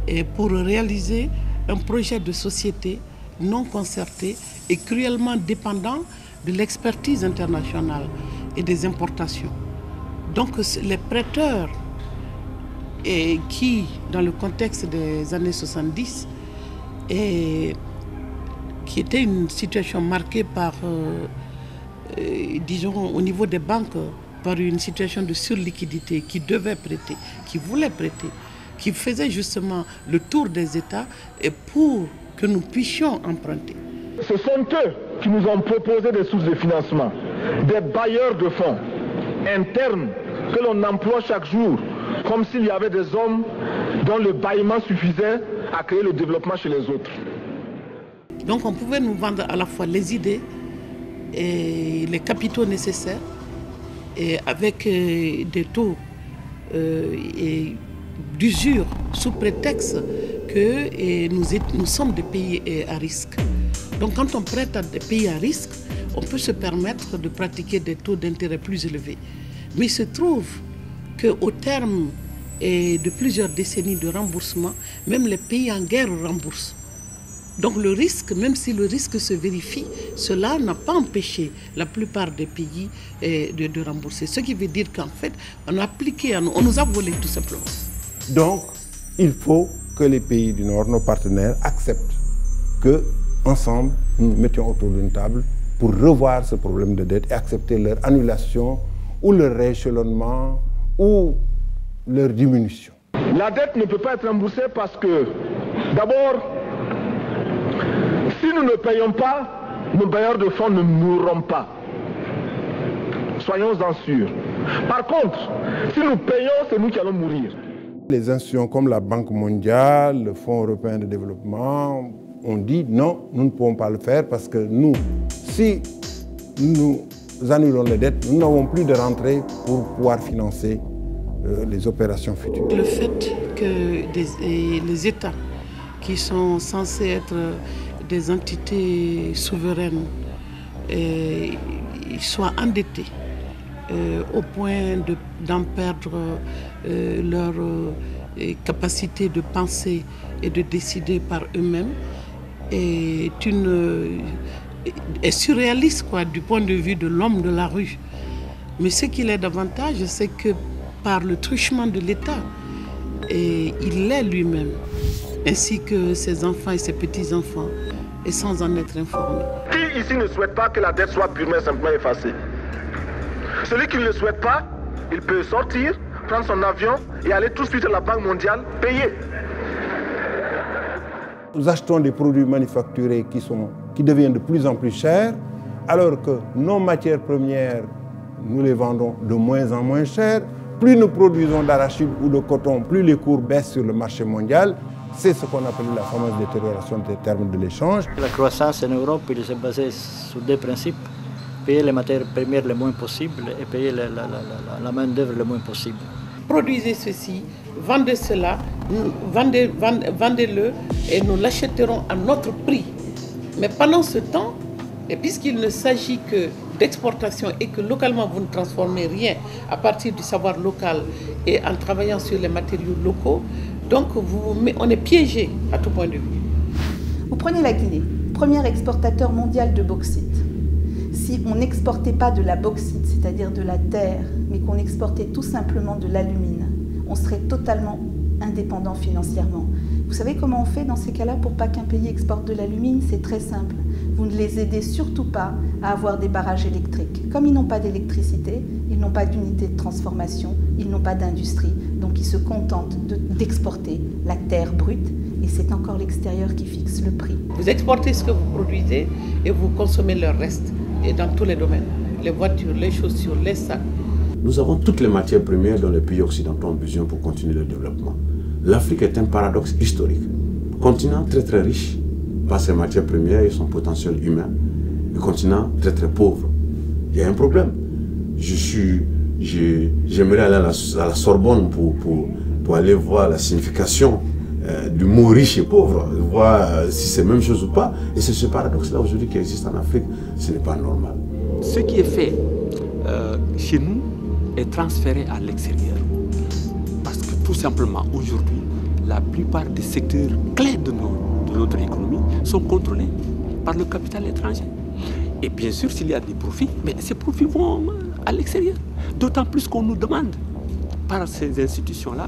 et pour réaliser un projet de société non concerté et cruellement dépendant de l'expertise internationale et des importations. Donc les prêteurs qui, dans le contexte des années 70, qui était une situation marquée par, disons, au niveau des banques, par une situation de surliquidité, qui devaient prêter, qui voulaient prêter, qui faisaient justement le tour des États et pour que nous puissions emprunter. Ce sont eux qui nous ont proposé des sources de financement, des bailleurs de fonds internes que l'on emploie chaque jour, comme s'il y avait des hommes dont le bâillement suffisait à créer le développement chez les autres. Donc on pouvait nous vendre à la fois les idées et les capitaux nécessaires, et avec des taux et d'usure sous prétexte que nous sommes des pays à risque. Donc quand on prête à des pays à risque, on peut se permettre de pratiquer des taux d'intérêt plus élevés. Mais il se trouve qu'au terme de plusieurs décennies de remboursement, même les pays en guerre remboursent. Donc le risque, même si le risque se vérifie, cela n'a pas empêché la plupart des pays de rembourser. Ce qui veut dire qu'en fait, on a appliqué, on nous a volé tout simplement. Donc, il faut que les pays du Nord, nos partenaires, acceptent que, ensemble, nous nous mettions autour d'une table pour revoir ce problème de dette et accepter leur annulation ou leur rééchelonnement ou leur diminution. La dette ne peut pas être remboursée parce que, d'abord, si nous ne payons pas, nos bailleurs de fonds ne mourront pas. Soyons-en sûrs. Par contre, si nous payons, c'est nous qui allons mourir. Les institutions comme la Banque mondiale, le Fonds européen de développement ont dit non, nous ne pouvons pas le faire parce que nous, si nous annulons les dettes, nous n'avons plus de rentrée pour pouvoir financer les opérations futures. Le fait que les États qui sont censés être des entités souveraines soient endettés au point d'en perdre leur capacité de penser et de décider par eux-mêmes est surréaliste du point de vue de l'homme de la rue. Mais ce qu'il est davantage, c'est que par le truchement de l'État, il l'est lui-même, ainsi que ses enfants et ses petits-enfants, et sans en être informés. Qui ici ne souhaite pas que la dette soit purement et simplement effacée? Celui qui ne le souhaite pas, il peut sortir, prendre son avion et aller tout de suite à la Banque mondiale payer. Nous achetons des produits manufacturés qui deviennent de plus en plus chers, alors que nos matières premières, nous les vendons de moins en moins chères. Plus nous produisons d'arachide ou de coton, plus les cours baissent sur le marché mondial. C'est ce qu'on appelle la fameuse détérioration des termes de l'échange. La croissance en Europe, il s'est basée sur deux principes. Payer les matières premières le moins possible et payer la main-d'œuvre le moins possible. Produisez ceci, vendez cela, vendez-le et nous l'achèterons à notre prix. Mais pendant ce temps, et puisqu'il ne s'agit que d'exportation et que localement vous ne transformez rien à partir du savoir local et en travaillant sur les matériaux locaux, donc on est piégé à tout point de vue. Vous prenez la Guinée, premier exportateur mondial de bauxite. Si on n'exportait pas de la bauxite, c'est-à-dire de la terre, mais qu'on exportait tout simplement de l'alumine, on serait totalement indépendant financièrement. Vous savez comment on fait dans ces cas-là pour pas qu'un pays exporte de l'alumine? C'est très simple. Vous ne les aidez surtout pas à avoir des barrages électriques. Comme ils n'ont pas d'électricité, ils n'ont pas d'unité de transformation, ils n'ont pas d'industrie, donc ils se contentent d'exporter la terre brute et c'est encore l'extérieur qui fixe le prix. Vous exportez ce que vous produisez et vous consommez le reste, et dans tous les domaines, les voitures, les chaussures, les sacs. Nous avons toutes les matières premières dont les pays occidentaux ont besoin pour continuer le développement. L'Afrique est un paradoxe historique. Continent très très riche, par ses matières premières et son potentiel humain, le continent très très pauvre. Il y a un problème. J'aimerais aller à la Sorbonne pour aller voir la signification du mot riche et pauvre, voir si c'est la même chose ou pas. Et c'est ce paradoxe-là aujourd'hui qui existe en Afrique. Ce n'est pas normal. Ce qui est fait chez nous est transféré à l'extérieur. Parce que tout simplement, aujourd'hui, la plupart des secteurs clés de notre économie sont contrôlés par le capital étranger. Et bien sûr, s'il y a des profits, mais ces profits vont à l'extérieur. D'autant plus qu'on nous demande, par ces institutions-là,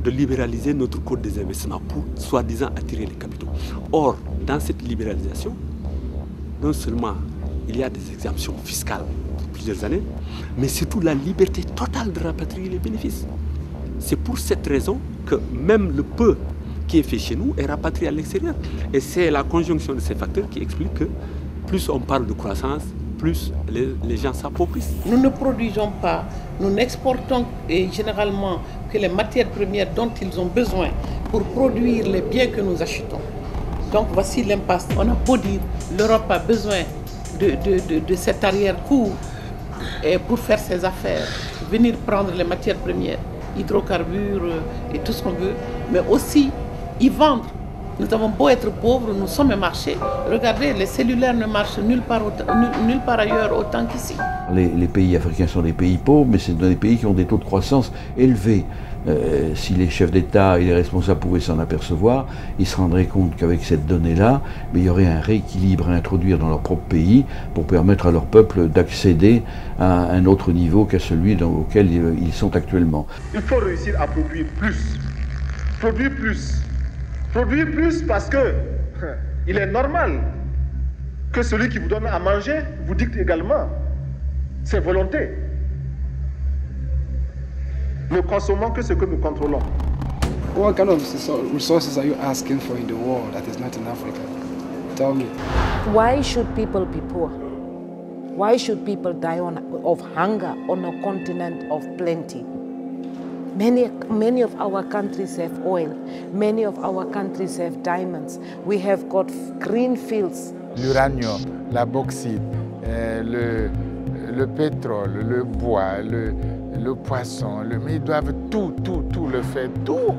de libéraliser notre code des investissements pour, soi-disant, attirer les capitaux. Or, dans cette libéralisation, non seulement il y a des exemptions fiscales pour plusieurs années, mais surtout la liberté totale de rapatrier les bénéfices. C'est pour cette raison que même le peu qui est fait chez nous est rapatrié à l'extérieur. Et c'est la conjonction de ces facteurs qui explique que plus on parle de croissance, plus les gens s'appauvrissent. Nous ne produisons pas, nous n'exportons généralement que les matières premières dont ils ont besoin pour produire les biens que nous achetons. Donc voici l'impasse. On a beau dire l'Europe a besoin de cet arrière-cour pour faire ses affaires, venir prendre les matières premières, hydrocarbures et tout ce qu'on veut, mais aussi y vendre. Nous avons beau être pauvres, nous sommes un marché. Regardez, les cellulaires ne marchent nulle part ailleurs autant qu'ici. Les pays africains sont des pays pauvres, mais c'est des pays qui ont des taux de croissance élevés. Si les chefs d'État et les responsables pouvaient s'en apercevoir, ils se rendraient compte qu'avec cette donnée-là, il y aurait un rééquilibre à introduire dans leur propre pays pour permettre à leur peuple d'accéder à un autre niveau qu'à celui auquel ils sont actuellement. Il faut réussir à produire plus. Produire plus. Produire plus parce que il est normal que celui qui vous donne à manger vous dicte également ses volontés. Ne consommons que ce que nous contrôlons. What kind of resources are you asking for in the world that is not in Africa? Tell me. Why should people be poor? Why should people die of hunger on a continent of plenty? Many of our countries have oil. Many of our countries have diamonds. We have got green fields. L'uranium, la bauxite, le pétrole, le bois, le poisson, mais ils doivent tout le faire, tout.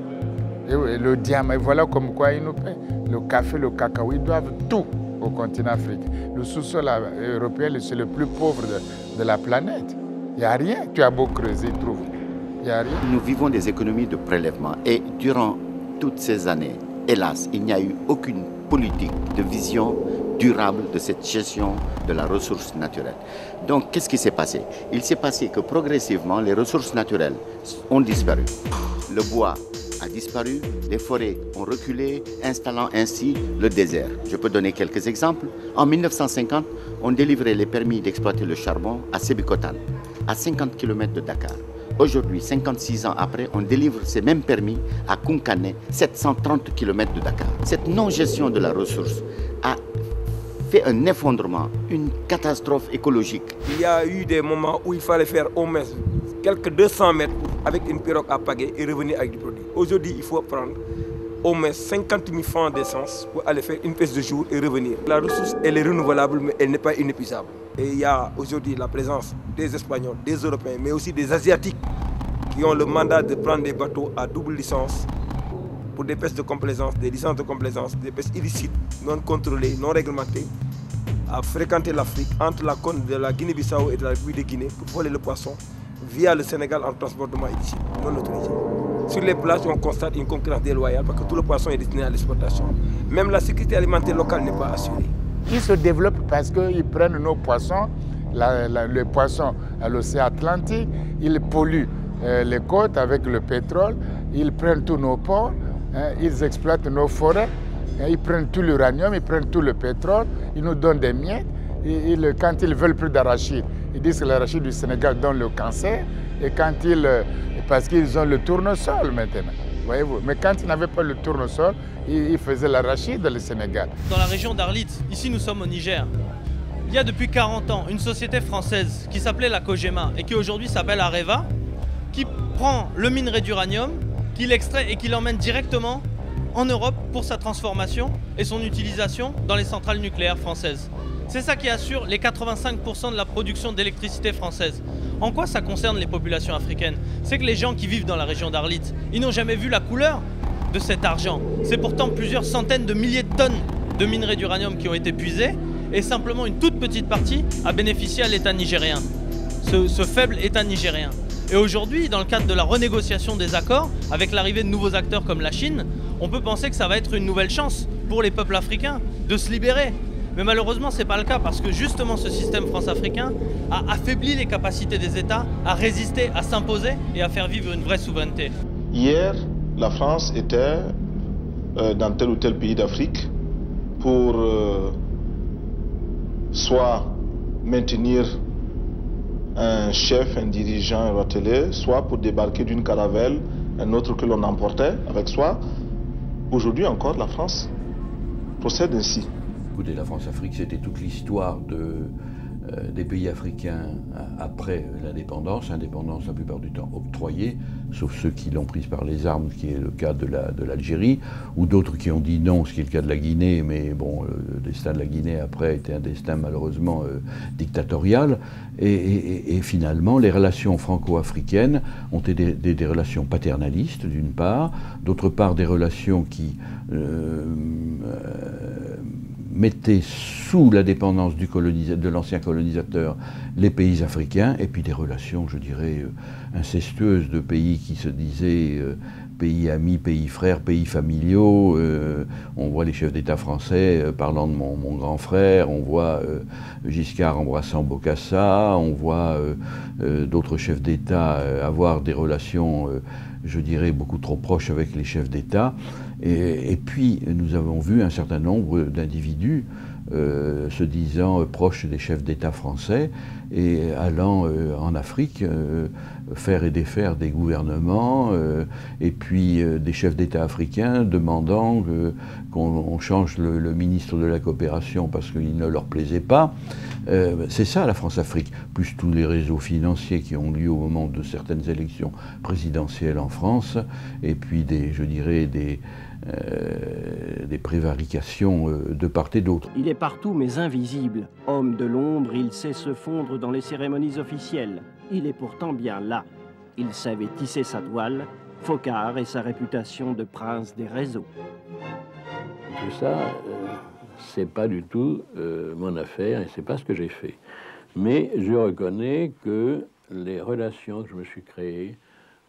Et le diamant, et voilà comme quoi ils nous paient. Le café, le cacao, ils doivent tout au continent africain. Le sous-sol européen, c'est le plus pauvre de la planète. Il n'y a rien. Tu as beau creuser, trouve. Nous vivons des économies de prélèvement et durant toutes ces années, hélas, il n'y a eu aucune politique de vision durable de cette gestion de la ressource naturelle. Donc, qu'est-ce qui s'est passé? Il s'est passé que progressivement, les ressources naturelles ont disparu. Le bois a disparu, les forêts ont reculé, installant ainsi le désert. Je peux donner quelques exemples. En 1950, on délivrait les permis d'exploiter le charbon à Sébikotane, à 50 km de Dakar. Aujourd'hui, 56 ans après, on délivre ces mêmes permis à Kounkané, 730 km de Dakar. Cette non-gestion de la ressource a fait un effondrement, une catastrophe écologique. Il y a eu des moments où il fallait faire au moins quelques 200 mètres avec une pirogue à pagaie et revenir avec du produit. Aujourd'hui, il faut prendre au moins 50 000 francs d'essence pour aller faire une pêche de jour et revenir. La ressource, elle est renouvelable, mais elle n'est pas inépuisable. Et il y a aujourd'hui la présence des Espagnols, des Européens, mais aussi des Asiatiques qui ont le mandat de prendre des bateaux à double licence pour des pêches de complaisance, des licences de complaisance, des pêches illicites, non contrôlées, non réglementées, à fréquenter l'Afrique entre la côte de la Guinée-Bissau et de la République de Guinée pour voler le poisson via le Sénégal en transportement illicite, non autorisé. Sur les plages, on constate une concurrence déloyale parce que tout le poisson est destiné à l'exportation. Même la sécurité alimentaire locale n'est pas assurée. Ils se développent parce qu'ils prennent nos poissons, les poissons à l'océan Atlantique, ils polluent les côtes avec le pétrole, ils prennent tous nos ports, ils exploitent nos forêts, ils prennent tout l'uranium, ils prennent tout le pétrole, ils nous donnent des miettes. Quand ils veulent plus d'arachide, ils disent que l'arachide du Sénégal donne le cancer, et parce qu'ils ont le tournesol maintenant. Voyez-vous. Mais quand ils n'avaient pas le tournesol, ils faisaient l'arachide dans le Sénégal. Dans la région d'Arlit, ici nous sommes au Niger, il y a depuis 40 ans une société française qui s'appelait la Cogema et qui aujourd'hui s'appelle Areva, qui prend le minerai d'uranium, qui l'extrait et qui l'emmène directement en Europe pour sa transformation et son utilisation dans les centrales nucléaires françaises. C'est ça qui assure les 85% de la production d'électricité française. En quoi ça concerne les populations africaines? C'est que les gens qui vivent dans la région d'Arlit, ils n'ont jamais vu la couleur de cet argent. C'est pourtant plusieurs centaines de milliers de tonnes de minerais d'uranium qui ont été puisés et simplement une toute petite partie a bénéficié à l'État nigérien, ce faible État nigérien. Et aujourd'hui, dans le cadre de la renégociation des accords, avec l'arrivée de nouveaux acteurs comme la Chine, on peut penser que ça va être une nouvelle chance pour les peuples africains de se libérer. Mais malheureusement, ce n'est pas le cas parce que justement ce système france-africain a affaibli les capacités des États à résister, à s'imposer et à faire vivre une vraie souveraineté. Hier, la France était dans tel ou tel pays d'Afrique pour soit maintenir un chef, un dirigeant, un ratelé, soit pour débarquer d'une caravelle, un autre que l'on emportait avec soi. Aujourd'hui encore, la France procède ainsi. Écoutez, la France-Afrique, c'était toute l'histoire des pays africains après l'indépendance, indépendance la plupart du temps octroyée, sauf ceux qui l'ont prise par les armes, ce qui est le cas de l'Algérie, ou d'autres qui ont dit non, ce qui est le cas de la Guinée, mais bon, le destin de la Guinée après était un destin malheureusement dictatorial, et finalement les relations franco-africaines ont été des relations paternalistes d'une part, d'autre part des relations qui mettaient sous la dépendance de l'ancien colonisateur les pays africains, et puis des relations, je dirais, incestueuses de pays qui se disaient pays amis, pays frères, pays familiaux. On voit les chefs d'État français parlant de mon grand frère, on voit Giscard embrassant Bokassa, on voit d'autres chefs d'État avoir des relations, je dirais, beaucoup trop proches avec les chefs d'État. Et puis, nous avons vu un certain nombre d'individus se disant proches des chefs d'État français et allant en Afrique faire et défaire des gouvernements, et puis des chefs d'État africains demandant qu'on change le ministre de la coopération parce qu'il ne leur plaisait pas. C'est ça la France-Afrique, plus tous les réseaux financiers qui ont lieu au moment de certaines élections présidentielles en France, et puis je dirais des prévarications de part et d'autre. Il est partout mais invisible. Homme de l'ombre, il sait se fondre dans les cérémonies officielles. Il est pourtant bien là. Il savait tisser sa toile, Focard et sa réputation de prince des réseaux. Tout ça, c'est pas du tout mon affaire et c'est pas ce que j'ai fait. Mais je reconnais que les relations que je me suis créées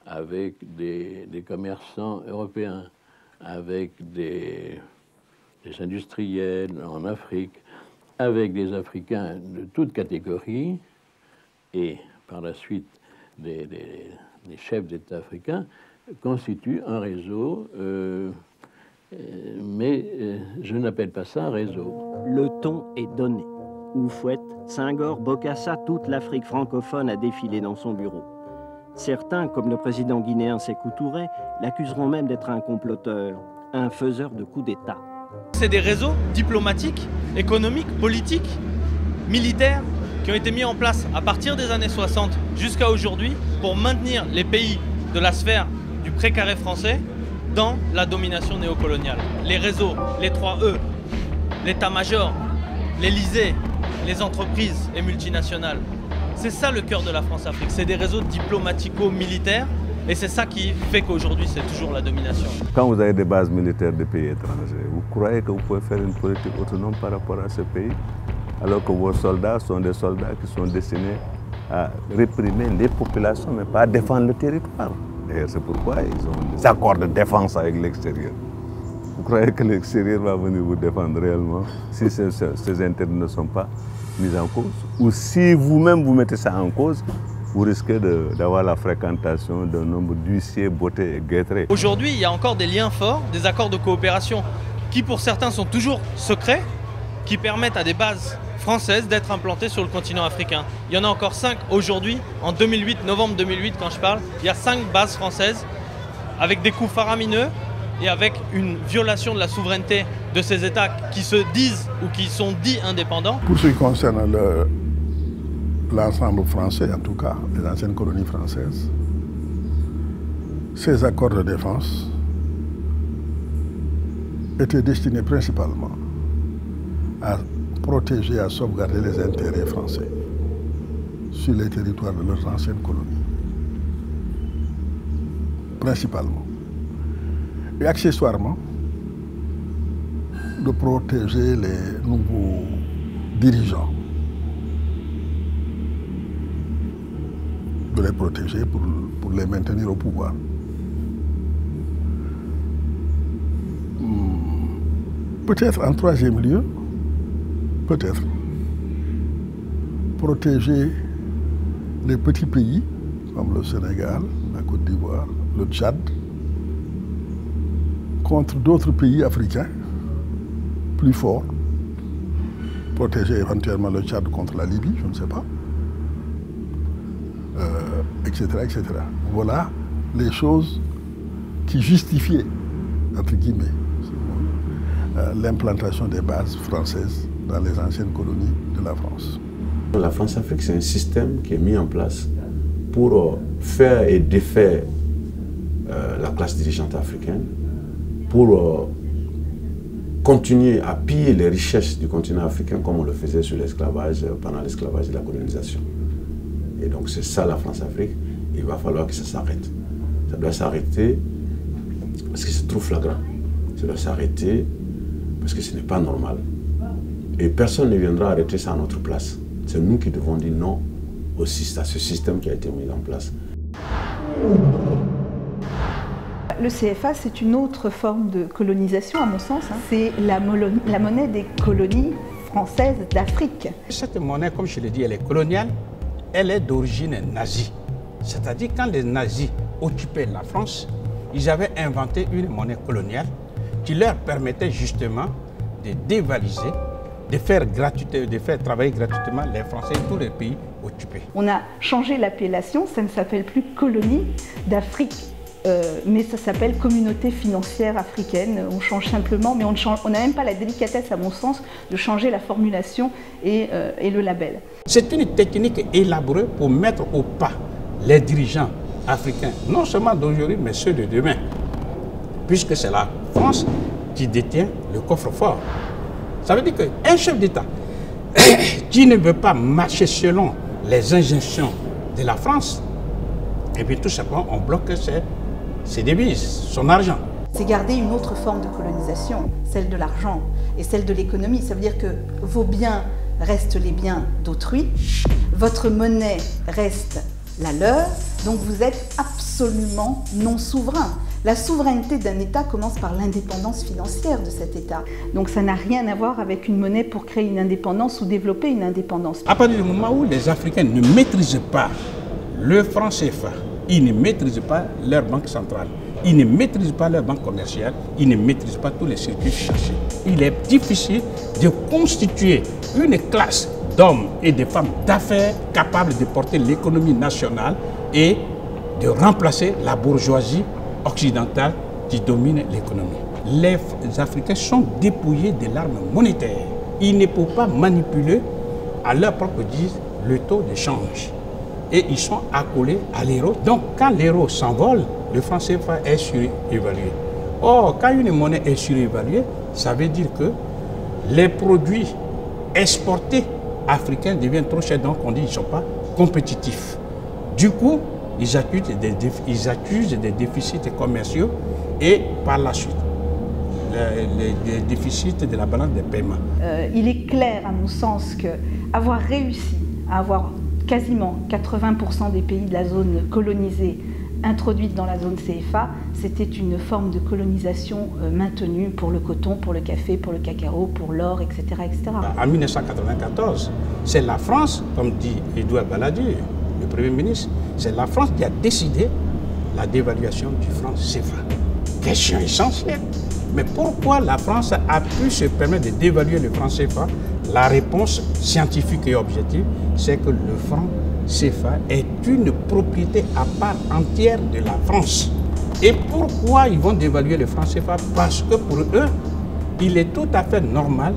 avec des commerçants européens, avec des industriels en Afrique, avec des Africains de toutes catégories, et par la suite des chefs d'État africains, constituent un réseau, mais je n'appelle pas ça un réseau. Le ton est donné. Houphouët, Senghor, Bokassa, toute l'Afrique francophone a défilé dans son bureau. Certains, comme le président guinéen Sékou Touré, l'accuseront même d'être un comploteur, un faiseur de coups d'État. C'est des réseaux diplomatiques, économiques, politiques, militaires qui ont été mis en place à partir des années 60 jusqu'à aujourd'hui pour maintenir les pays de la sphère du précaré français dans la domination néocoloniale. Les réseaux, les 3 E, l'état-major, l'Élysée, les entreprises et multinationales. C'est ça le cœur de la France-Afrique, c'est des réseaux diplomatico-militaires et c'est ça qui fait qu'aujourd'hui c'est toujours la domination. Quand vous avez des bases militaires des pays étrangers, vous croyez que vous pouvez faire une politique autonome par rapport à ce pays alors que vos soldats sont des soldats qui sont destinés à réprimer les populations mais pas à défendre le territoire. D'ailleurs c'est pourquoi ils ont des accords de défense avec l'extérieur. Vous croyez que l'extérieur va venir vous défendre réellement si ces intérêts ne sont pas mis en cause? Ou si vous-même vous mettez ça en cause, vous risquez d'avoir la fréquentation d'un nombre d'huissiers bottés et guetterés. Aujourd'hui, il y a encore des liens forts, des accords de coopération qui pour certains sont toujours secrets, qui permettent à des bases françaises d'être implantées sur le continent africain. Il y en a encore 5 aujourd'hui, en 2008, novembre 2008 quand je parle, il y a 5 bases françaises avec des coûts faramineux et avec une violation de la souveraineté de ces États qui se disent ou qui sont dits indépendants. Pour ce qui concerne l'ensemble français, en tout cas, les anciennes colonies françaises, ces accords de défense était destiné principalement à protéger, à sauvegarder les intérêts français sur les territoires de leurs anciennes colonies. Principalement. Et accessoirement, de protéger les nouveaux dirigeants. De les protéger pour les maintenir au pouvoir. Peut-être en troisième lieu, peut-être, protéger les petits pays comme le Sénégal, la Côte d'Ivoire, le Tchad, contre d'autres pays africains plus forts, protéger éventuellement le Tchad contre la Libye, je ne sais pas, etc., etc. Voilà les choses qui justifiaient, entre guillemets, l'implantation des bases françaises dans les anciennes colonies de la France. La France-Afrique, c'est un système qui est mis en place pour faire et défaire la classe dirigeante africaine, pour continuer à piller les richesses du continent africain comme on le faisait sur l'esclavage, pendant l'esclavage et la colonisation. Et donc c'est ça la France-Afrique, il va falloir que ça s'arrête. Ça doit s'arrêter parce que c'est trop flagrant. Ça doit s'arrêter parce que ce n'est pas normal. Et personne ne viendra arrêter ça à notre place. C'est nous qui devons dire non à ce système qui a été mis en place. Le CFA, c'est une autre forme de colonisation, à mon sens. C'est la monnaie des colonies françaises d'Afrique. Cette monnaie, comme je l'ai dit, elle est coloniale. Elle est d'origine nazie. C'est-à-dire quand les nazis occupaient la France, ils avaient inventé une monnaie coloniale qui leur permettait justement de dévaliser, de faire travailler gratuitement les Français et tous les pays occupés. On a changé l'appellation, ça ne s'appelle plus colonie d'Afrique, mais ça s'appelle communauté financière africaine. On change simplement, mais on n'a même pas la délicatesse, à mon sens, de changer la formulation et le label. C'est une technique élaborée pour mettre au pas les dirigeants africains, non seulement d'aujourd'hui, mais ceux de demain, puisque c'est la France qui détient le coffre-fort. Ça veut dire qu'un chef d'État qui ne veut pas marcher selon les injonctions de la France, et puis tout simplement on bloque ses devises, son argent. C'est garder une autre forme de colonisation, celle de l'argent et celle de l'économie. Ça veut dire que vos biens restent les biens d'autrui, votre monnaie reste la leur, donc vous êtes absolument non souverain. La souveraineté d'un État commence par l'indépendance financière de cet État. Donc ça n'a rien à voir avec une monnaie pour créer une indépendance ou développer une indépendance. À partir du moment où les Africains ne maîtrisent pas le franc CFA, ils ne maîtrisent pas leur banque centrale, ils ne maîtrisent pas leur banque commerciale, ils ne maîtrisent pas tous les circuits financiers. Il est difficile de constituer une classe d'hommes et de femmes d'affaires capables de porter l'économie nationale et de remplacer la bourgeoisie occidentale qui domine l'économie. Les Africains sont dépouillés de l'arme monétaire. Ils ne peuvent pas manipuler à leur propre guise le taux de change. Et ils sont accolés à l'euro. Donc quand l'euro s'envole, le franc CFA est surévalué. Or, quand une monnaie est surévaluée, ça veut dire que les produits exportés africains deviennent trop chers, donc on dit qu'ils ne sont pas compétitifs. Du coup, ils accusent des déficits commerciaux et par la suite, les déficits de la balance des paiements. Il est clair, à mon sens, qu'avoir réussi à avoir quasiment 80% des pays de la zone colonisée introduite dans la zone CFA, c'était une forme de colonisation maintenue pour le coton, pour le café, pour le cacao, pour l'or, etc., etc. En 1994, c'est la France, comme dit Edouard Balladur, le Premier ministre, c'est la France qui a décidé la dévaluation du franc CFA. Question essentielle. Mais pourquoi la France a pu se permettre de dévaluer le franc CFA? La réponse scientifique et objective, c'est que le franc CFA est une propriété à part entière de la France. Et pourquoi ils vont dévaluer le franc CFA? Parce que pour eux, il est tout à fait normal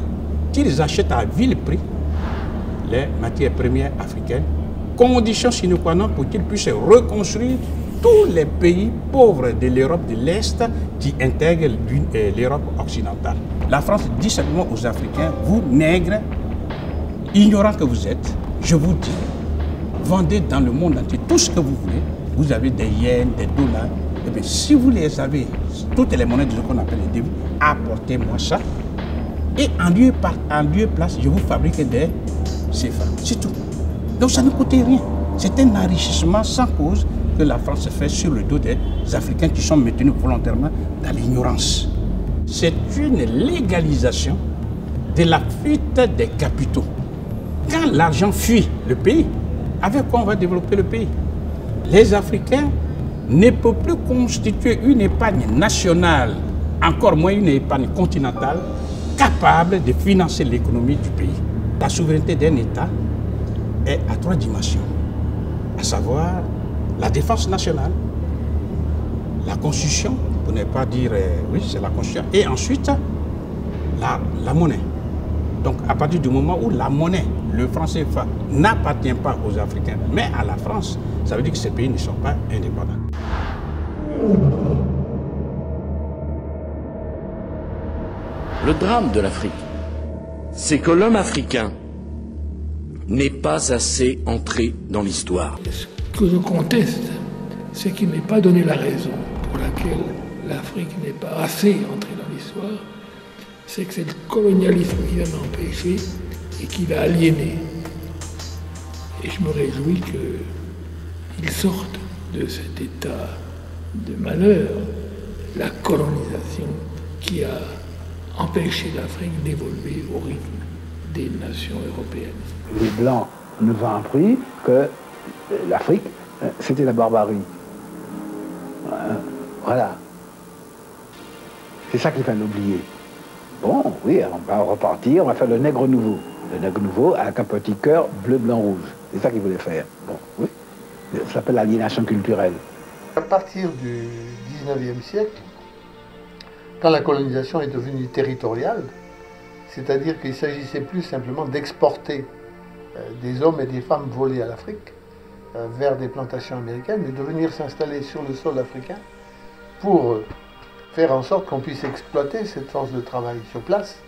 qu'ils achètent à vil prix les matières premières africaines, condition sine qua non pour qu'ils puissent reconstruire tous les pays pauvres de l'Europe de l'Est qui intègrent l'Europe occidentale. La France dit simplement aux Africains, vous nègres, ignorants que vous êtes, je vous dis, vendez dans le monde entier tout ce que vous voulez. Vous avez des yens, des dollars. Eh bien, si vous les avez, toutes les monnaies de ce qu'on appelle les devises, apportez-moi ça. Et en lieu place, je vous fabrique des CFA. C'est tout. Donc ça ne coûte rien. C'est un enrichissement sans cause que la France fait sur le dos des Africains qui sont maintenus volontairement dans l'ignorance. C'est une légalisation de la fuite des capitaux. Quand l'argent fuit le pays, avec quoi on va développer le pays? Les Africains ne peuvent plus constituer une épargne nationale, encore moins une épargne continentale, capable de financer l'économie du pays. La souveraineté d'un État est à 3 dimensions, à savoir la défense nationale, la Constitution, pour ne pas dire oui, c'est la Constitution, et ensuite la monnaie. Donc à partir du moment où la monnaie, le franc CFA, n'appartient pas aux Africains, mais à la France, ça veut dire que ces pays ne sont pas indépendants. Le drame de l'Afrique, c'est que l'homme africain n'est pas assez entré dans l'histoire. Ce que je conteste, c'est qu'il n'est pas donné la raison pour laquelle l'Afrique n'est pas assez entrée dans l'histoire. C'est que c'est le colonialisme qui l'a empêché et qui l'a aliéné. Et je me réjouis qu'il sorte de cet état de malheur, la colonisation qui a empêché l'Afrique d'évoluer au rythme des nations européennes. Les Blancs nous ont appris que l'Afrique, c'était la barbarie. Voilà. C'est ça qu'il fallait oublier. Bon, oui, on va repartir, on va faire le nègre nouveau. Le nègre nouveau avec un petit cœur bleu, blanc, rouge. C'est ça qu'il voulait faire. Bon, oui. Ça s'appelle l'aliénation culturelle. À partir du 19e siècle, quand la colonisation est devenue territoriale, c'est-à-dire qu'il s'agissait plus simplement d'exporter des hommes et des femmes volés à l'Afrique vers des plantations américaines, mais de venir s'installer sur le sol africain pour faire en sorte qu'on puisse exploiter cette force de travail sur place.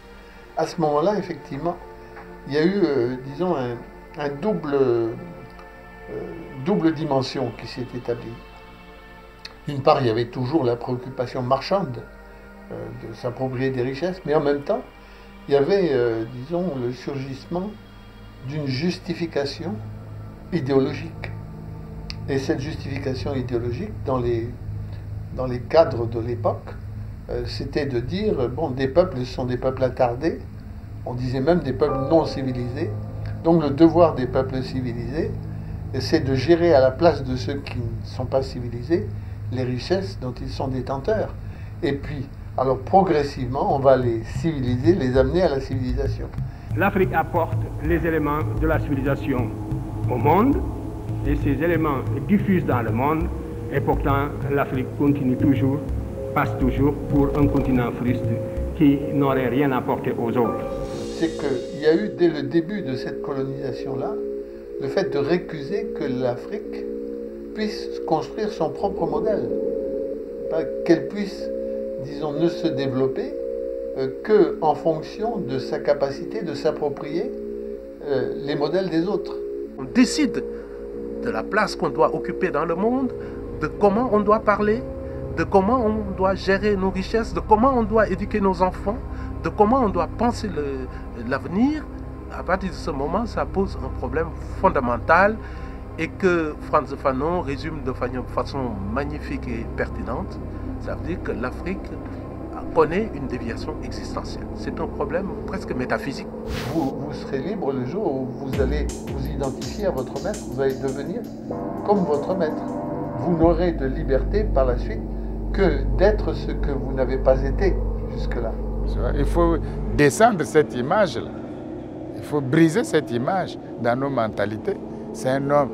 À ce moment-là, effectivement, il y a eu, disons, un double dimension qui s'est établie. D'une part, il y avait toujours la préoccupation marchande de s'approprier des richesses, mais en même temps, il y avait, disons, le surgissement d'une justification idéologique. Et cette justification idéologique, dans les cadres de l'époque, c'était de dire, bon, des peuples sont des peuples attardés, on disait même des peuples non civilisés, donc le devoir des peuples civilisés, c'est de gérer à la place de ceux qui ne sont pas civilisés les richesses dont ils sont détenteurs. Et puis, alors progressivement, on va les civiliser, les amener à la civilisation. L'Afrique apporte les éléments de la civilisation au monde, et ces éléments diffusent dans le monde, et pourtant l'Afrique continue toujours, passe toujours pour un continent fruste qui n'aurait rien apporté aux autres. C'est qu'il y a eu dès le début de cette colonisation-là, le fait de récuser que l'Afrique puisse construire son propre modèle, qu'elle puisse, disons, ne se développer qu'en fonction de sa capacité de s'approprier les modèles des autres. On décide de la place qu'on doit occuper dans le monde, de comment on doit parler, de comment on doit gérer nos richesses, de comment on doit éduquer nos enfants, de comment on doit penser l'avenir. À partir de ce moment, ça pose un problème fondamental et que Frantz Fanon résume de façon magnifique et pertinente. Ça veut dire que l'Afrique connaît une déviation existentielle. C'est un problème presque métaphysique. Vous serez libre le jour où vous allez vous identifier à votre maître, vous allez devenir comme votre maître. Vous n'aurez de liberté par la suite que d'être ce que vous n'avez pas été jusque-là. Il faut descendre cette image-là. Il faut briser cette image dans nos mentalités. C'est un homme,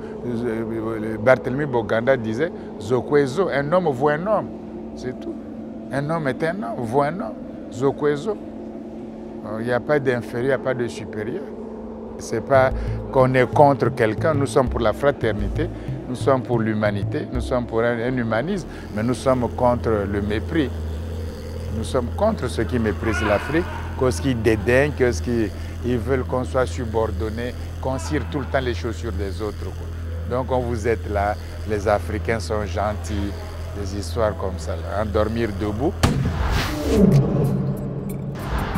Barthélemy Boganda disait, Zokwezo, un homme voit un homme, c'est tout. Un homme est un homme, voit un homme, Zokwezo. Il n'y a pas d'inférieur, il n'y a pas de supérieur. Ce n'est pas qu'on est contre quelqu'un, nous sommes pour la fraternité, Nous sommes pour l'humanité, nous sommes pour un humanisme, mais nous sommes contre le mépris. Nous sommes contre ceux qui méprisent l'Afrique, ceux qui dédaignent, ceux qui veulent qu'on soit subordonné, qu'on cire tout le temps les chaussures des autres. Donc quand vous êtes là, les Africains sont gentils, des histoires comme ça, là. Endormir debout.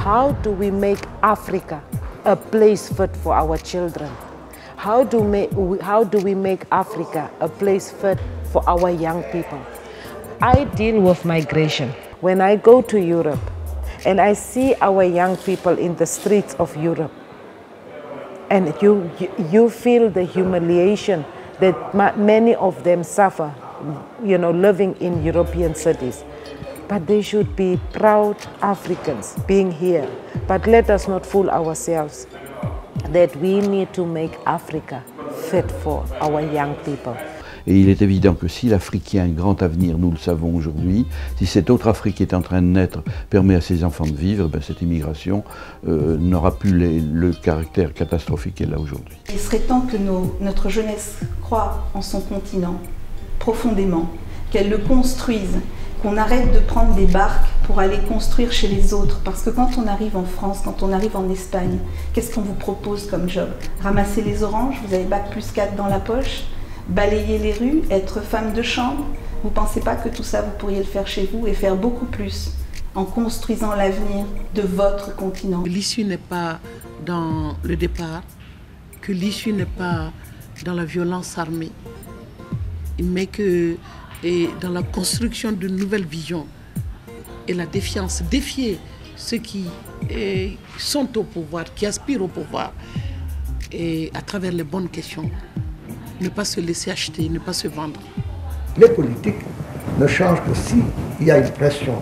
How do we make Africa a place fit for our children? How do we make Africa a place fit for our young people? I deal with migration. When I go to Europe and I see our young people in the streets of Europe, and you feel the humiliation that many of them suffer, you know, living in European cities. But they should be proud Africans being here. But let us not fool ourselves that we need to make Africa fit for our young people. Et il est évident que si l'Afrique qui a un grand avenir, nous le savons aujourd'hui, si cette autre Afrique qui est en train de naître permet à ses enfants de vivre, ben cette immigration n'aura plus le caractère catastrophique qu'elle a aujourd'hui. Il serait temps que notre jeunesse croie en son continent profondément, qu'elle le construise, qu'on arrête de prendre des barques pour aller construire chez les autres. Parce que quand on arrive en France, quand on arrive en Espagne, qu'est-ce qu'on vous propose comme job? Ramasser les oranges, vous avez Bac+4 dans la poche, balayer les rues, être femme de chambre. Vous ne pensez pas que tout ça, vous pourriez le faire chez vous et faire beaucoup plus en construisant l'avenir de votre continent? L'issue n'est pas dans le départ, que l'issue n'est pas dans la violence armée, mais que dans la construction d'une nouvelle vision et la défiance, défier ceux qui sont au pouvoir, qui aspirent au pouvoir, et à travers les bonnes questions. Ne pas se laisser acheter, ne pas se vendre. Les politiques ne changent que s'il y a une pression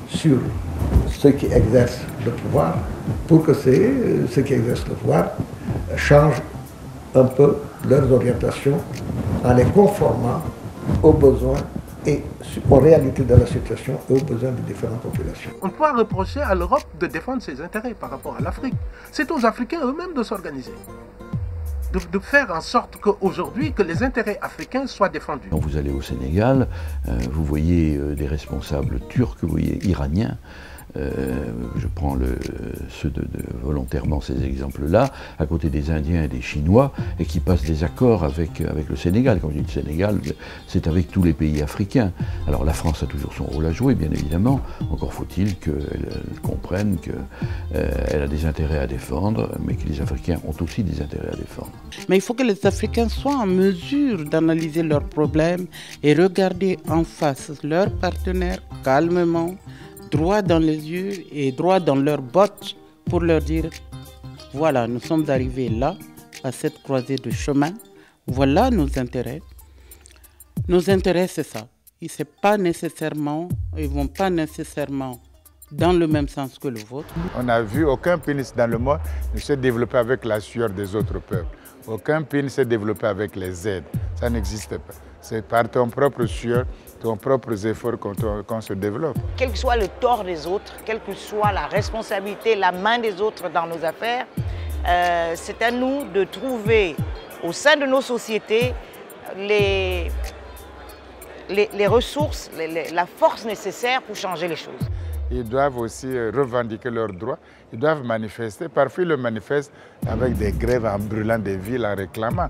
sur ceux qui exercent le pouvoir pour que ceux qui exercent le pouvoir changent un peu leurs orientations en les conformant aux besoins et aux réalités de la situation et aux besoins des différentes populations. On ne peut pas reprocher à l'Europe de défendre ses intérêts par rapport à l'Afrique. C'est aux Africains eux-mêmes de s'organiser. De faire en sorte qu'aujourd'hui, que les intérêts africains soient défendus. Quand vous allez au Sénégal, vous voyez des responsables turcs, vous voyez iraniens, je prends volontairement ces exemples-là, à côté des Indiens et des Chinois, et qui passent des accords avec le Sénégal. Quand je dis le Sénégal, c'est avec tous les pays africains. Alors la France a toujours son rôle à jouer, bien évidemment. Encore faut-il qu'elle comprenne qu'elle a des intérêts à défendre, mais que les Africains ont aussi des intérêts à défendre. Mais il faut que les Africains soient en mesure d'analyser leurs problèmes et regarder en face leurs partenaires calmement, droit dans les yeux et droit dans leurs bottes pour leur dire « Voilà, nous sommes arrivés là, à cette croisée de chemin. Voilà nos intérêts. Nos intérêts, c'est ça. Ils ne vont pas nécessairement dans le même sens que le vôtre. » On n'a vu aucun pays dans le monde ne se développer avec la sueur des autres peuples. Aucun pays ne s'est développé avec les aides. Ça n'existe pas. C'est par ton propre sueur, ton propre effort qu'on se développe. Quel que soit le tort des autres, quelle que soit la responsabilité, la main des autres dans nos affaires, c'est à nous de trouver au sein de nos sociétés les ressources, la force nécessaire pour changer les choses. Ils doivent aussi revendiquer leurs droits, ils doivent manifester. Parfois, ils le manifestent avec des grèves en brûlant des villes, en réclamant.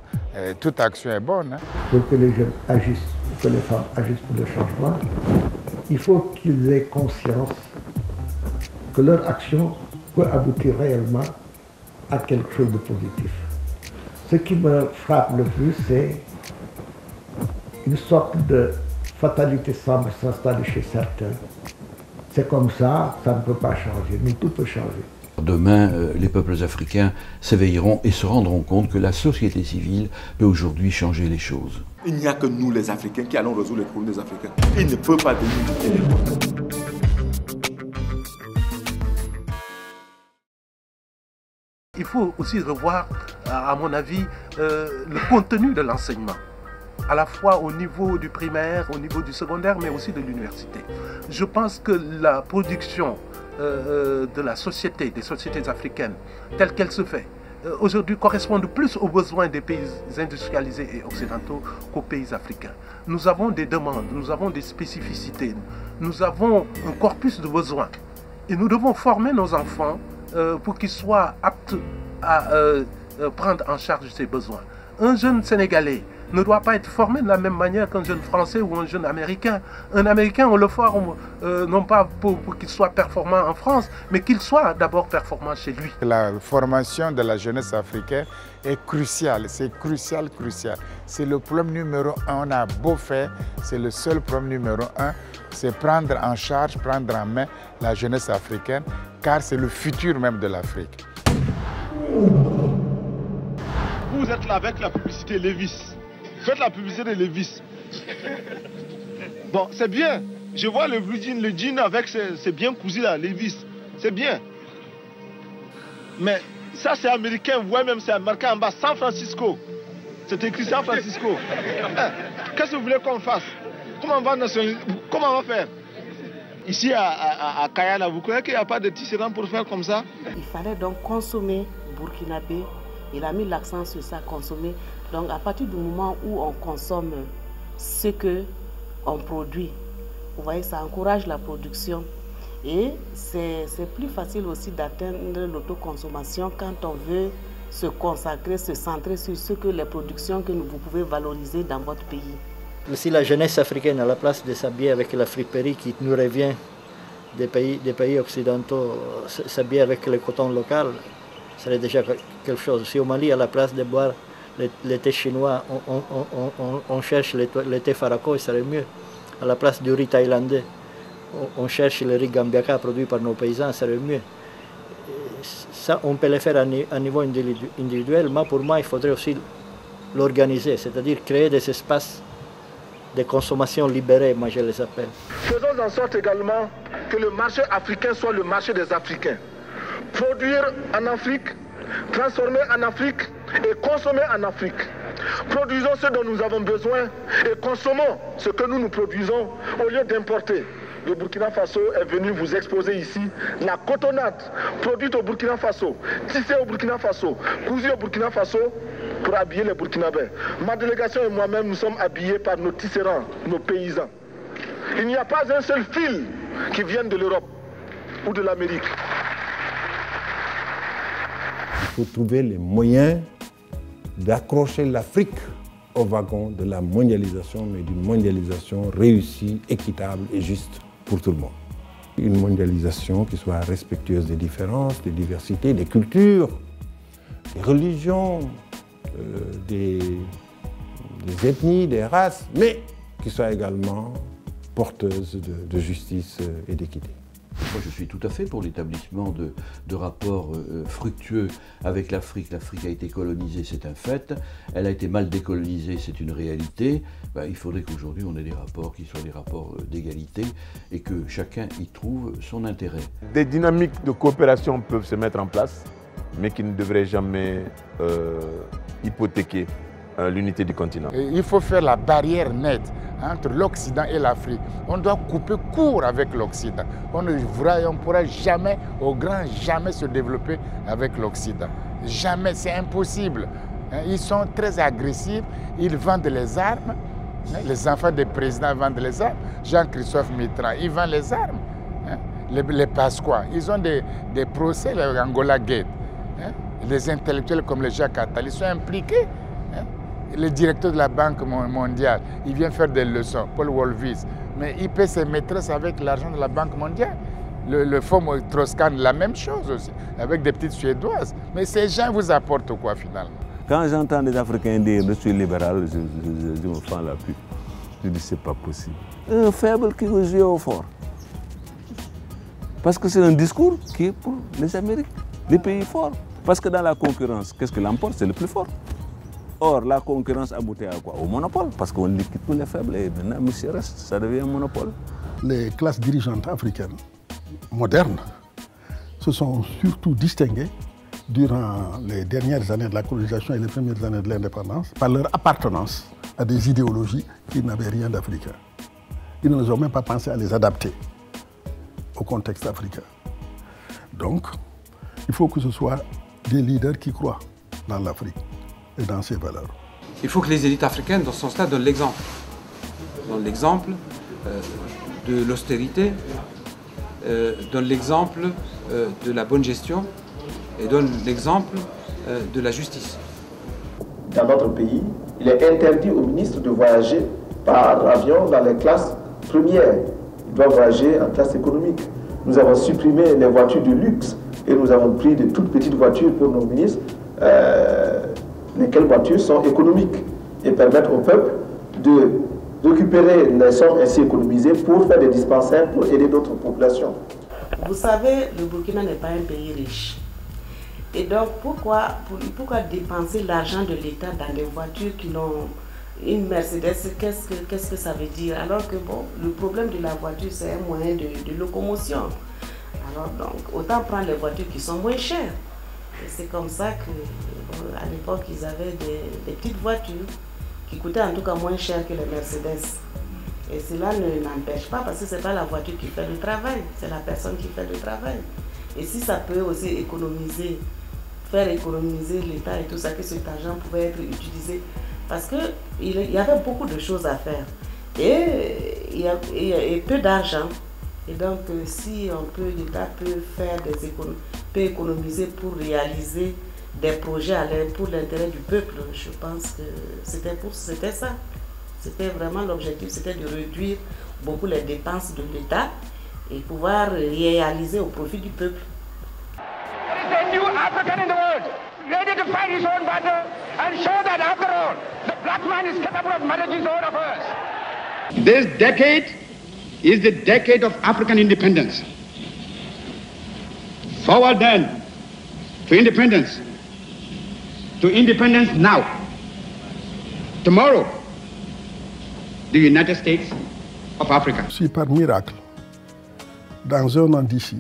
Toute action est bonne. Hein. Pour que les jeunes agissent, que les femmes agissent pour le changement, il faut qu'ils aient conscience que leur action peut aboutir réellement à quelque chose de positif. Ce qui me frappe le plus, c'est une sorte de fatalité semble s'installer chez certains. C'est comme ça, ça ne peut pas changer, mais tout peut changer. Demain, les peuples africains s'éveilleront et se rendront compte que la société civile peut aujourd'hui changer les choses. Il n'y a que nous, les Africains, qui allons résoudre les problèmes des Africains. Ils ne peuvent pas venir les autres. Il faut aussi revoir, à mon avis, le contenu de l'enseignement. À la fois au niveau du primaire, au niveau du secondaire, mais aussi de l'université. Je pense que la production de la société, des sociétés africaines, telle qu'elle se fait, aujourd'hui correspondent plus aux besoins des pays industrialisés et occidentaux qu'aux pays africains. Nous avons des demandes, nous avons des spécificités, nous avons un corpus de besoins. Et nous devons former nos enfants pour qu'ils soient aptes à prendre en charge ces besoins. Un jeune Sénégalais ne doit pas être formé de la même manière qu'un jeune Français ou un jeune Américain. Un Américain, on le forme non pas pour qu'il soit performant en France, mais qu'il soit d'abord performant chez lui. La formation de la jeunesse africaine est cruciale, c'est crucial. C'est le problème numéro un, on a beau faire, c'est le seul problème numéro un, c'est prendre en charge, prendre en main la jeunesse africaine, car c'est le futur même de l'Afrique. Vous êtes là avec la publicité Levi's. Faites la publicité de Levi's. Bon, c'est bien. Je vois le blue jean, le jean avec c'est bien cousu là, Levi's. C'est bien. Mais ça c'est américain, vous voyez même c'est marqué en bas San Francisco. C'est écrit San Francisco. Qu'est-ce que vous voulez qu'on fasse? Comment on va faire? Ici à Kayana, vous croyez qu'il n'y a pas de tisserand pour faire comme ça? Il fallait donc consommer burkinabé. Il a mis l'accent sur ça, consommer. Donc à partir du moment où on consomme ce qu'on produit, vous voyez, ça encourage la production. Et c'est plus facile aussi d'atteindre l'autoconsommation quand on veut se consacrer, se centrer sur ce que les productions que vous pouvez valoriser dans votre pays. Si la jeunesse africaine a la place de s'habiller avec la friperie qui nous revient des pays occidentaux, s'habiller avec le coton local, ce serait déjà quelque chose. Si au Mali, à la place de boire le thé chinois, on cherche le thé farako, ce serait mieux. À la place du riz thaïlandais, on cherche le riz gambiaka produit par nos paysans, ce serait mieux. Ça, on peut le faire à niveau individuel, mais pour moi, il faudrait aussi l'organiser, c'est-à-dire créer des espaces de consommation libérés, moi je les appelle. Faisons en sorte également que le marché africain soit le marché des Africains. Produire en Afrique, transformer en Afrique et consommer en Afrique. Produisons ce dont nous avons besoin et consommons ce que nous produisons au lieu d'importer. Le Burkina Faso est venu vous exposer ici la cotonnade produite au Burkina Faso, tissée au Burkina Faso, cousue au Burkina Faso pour habiller les Burkinabés. Ma délégation et moi-même, nous sommes habillés par nos tisserands, nos paysans. Il n'y a pas un seul fil qui vienne de l'Europe ou de l'Amérique. Il faut trouver les moyens d'accrocher l'Afrique au wagon de la mondialisation, mais d'une mondialisation réussie, équitable et juste pour tout le monde. Une mondialisation qui soit respectueuse des différences, des diversités, des cultures, des religions, des ethnies, des races, mais qui soit également porteuse de justice et d'équité. Moi, je suis tout à fait pour l'établissement de rapports fructueux avec l'Afrique. L'Afrique a été colonisée, c'est un fait. Elle a été mal décolonisée, c'est une réalité. Il faudrait qu'aujourd'hui, on ait des rapports qui soient des rapports d'égalité et que chacun y trouve son intérêt. Des dynamiques de coopération peuvent se mettre en place, mais qui ne devraient jamais hypothéquer l'unité du continent. Il faut faire la barrière nette entre l'Occident et l'Afrique. On doit couper court avec l'Occident. On ne pourra jamais, au grand jamais, se développer avec l'Occident. Jamais, c'est impossible. Ils sont très agressifs, ils vendent les armes. Les enfants des présidents vendent les armes. Jean-Christophe Mitterrand, il vend les armes. Les Pasqua, ils ont des procès, les Angola Gate. Les intellectuels comme les Jacques Attali sont impliqués. Le directeur de la Banque mondiale, il vient faire des leçons, Paul Wolvis, mais il paie ses maîtresses avec l'argent de la Banque mondiale. Le fonds Troscan, la même chose aussi, avec des petites Suédoises. Mais ces gens vous apportent quoi finalement? Quand j'entends des Africains dire je suis libéral, je me fends la pute. Je dis c'est pas possible. Un faible qui veut jouer au fort. Parce que c'est un discours qui est pour les Amériques, les pays forts. Parce que dans la concurrence, qu'est-ce que l'emporte? C'est le plus fort. Or, la concurrence aboutit à quoi? Au monopole, parce qu'on liquide tous les faibles et maintenant, monsieur reste, ça devient un monopole. Les classes dirigeantes africaines modernes se sont surtout distinguées durant les dernières années de la colonisation et les premières années de l'indépendance par leur appartenance à des idéologies qui n'avaient rien d'africain. Ils ne ont même pas pensé à les adapter au contexte africain. Donc, il faut que ce soit des leaders qui croient dans l'Afrique et dans ses valeurs. Il faut que les élites africaines, dans ce sens-là, donnent l'exemple. Donnent l'exemple de l'austérité, donnent l'exemple de la bonne gestion et donnent l'exemple de la justice. Dans notre pays, il est interdit aux ministres de voyager par avion dans les classes premières. Ils doivent voyager en classe économique. Nous avons supprimé les voitures de luxe et nous avons pris de toutes petites voitures pour nos ministres, lesquelles voitures sont économiques et permettent au peuple de récupérer les sommes ainsi économisées pour faire des dispensaires pour aider d'autres populations. Vous savez, le Burkina n'est pas un pays riche. Et donc, pourquoi dépenser l'argent de l'État dans des voitures qui n'ont une Mercedes, qu'est-ce que ça veut dire? Alors que bon, le problème de la voiture, c'est un moyen de locomotion. Alors donc, autant prendre les voitures qui sont moins chères. Et c'est comme ça qu'à l'époque, ils avaient des petites voitures qui coûtaient en tout cas moins cher que les Mercedes. Et cela ne n'empêche pas, parce que ce n'est pas la voiture qui fait le travail, c'est la personne qui fait le travail. Et si ça peut aussi économiser, faire économiser l'État et tout ça, que cet argent pouvait être utilisé, parce qu'il y avait beaucoup de choses à faire. Et il y a peu d'argent. Et donc, si l'État peut économiser pour réaliser des projets pour l'intérêt du peuple, je pense que c'était ça. C'était vraiment l'objectif, c'était de réduire beaucoup les dépenses de l'État et pouvoir réaliser au profit du peuple. There is a new African in the world, ready to fight his own battle and show that after all, the black man is capable of managing his own affairs. This decade is the decade of African independence. Forward then to independence now. Tomorrow, the United States of Africa. Si par miracle, dans un an d'ici,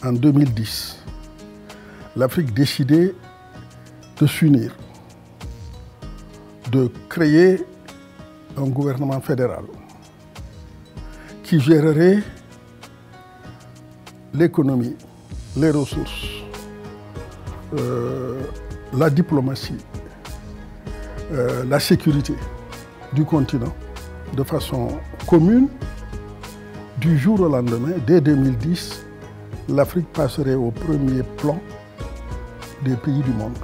en 2010, l'Afrique décidait de s'unir, de créer un gouvernement fédéral qui gérerait l'économie, les ressources, la diplomatie, la sécurité du continent de façon commune. Du jour au lendemain, dès 2010, l'Afrique passerait au premier plan des pays du monde.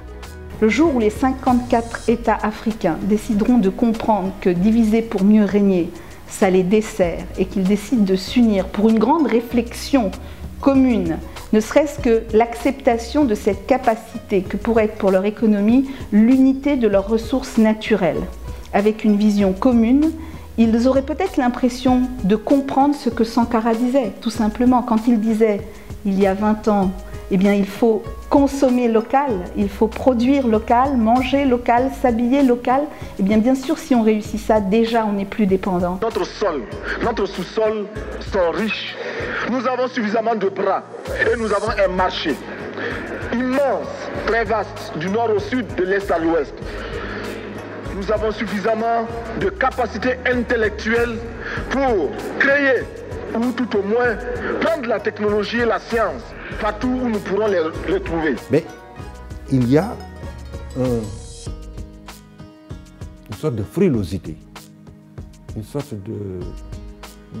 Le jour où les 54 États africains décideront de comprendre que diviser pour mieux régner, ça les dessert, et qu'ils décident de s'unir pour une grande réflexion commune, ne serait-ce que l'acceptation de cette capacité que pourrait être pour leur économie l'unité de leurs ressources naturelles, avec une vision commune, ils auraient peut-être l'impression de comprendre ce que Sankara disait, tout simplement. Quand il disait, il y a 20 ans, eh bien, il faut consommer local, il faut produire local, manger local, s'habiller local. Eh bien sûr, si on réussit ça, déjà, on n'est plus dépendant. Notre sol, notre sous-sol sont riches. Nous avons suffisamment de bras et nous avons un marché immense, très vaste, du nord au sud, de l'est à l'ouest. Nous avons suffisamment de capacités intellectuelles pour créer, ou tout au moins prendre la technologie et la science partout où nous pourrons les trouver. Mais il y a une sorte de frilosité, une sorte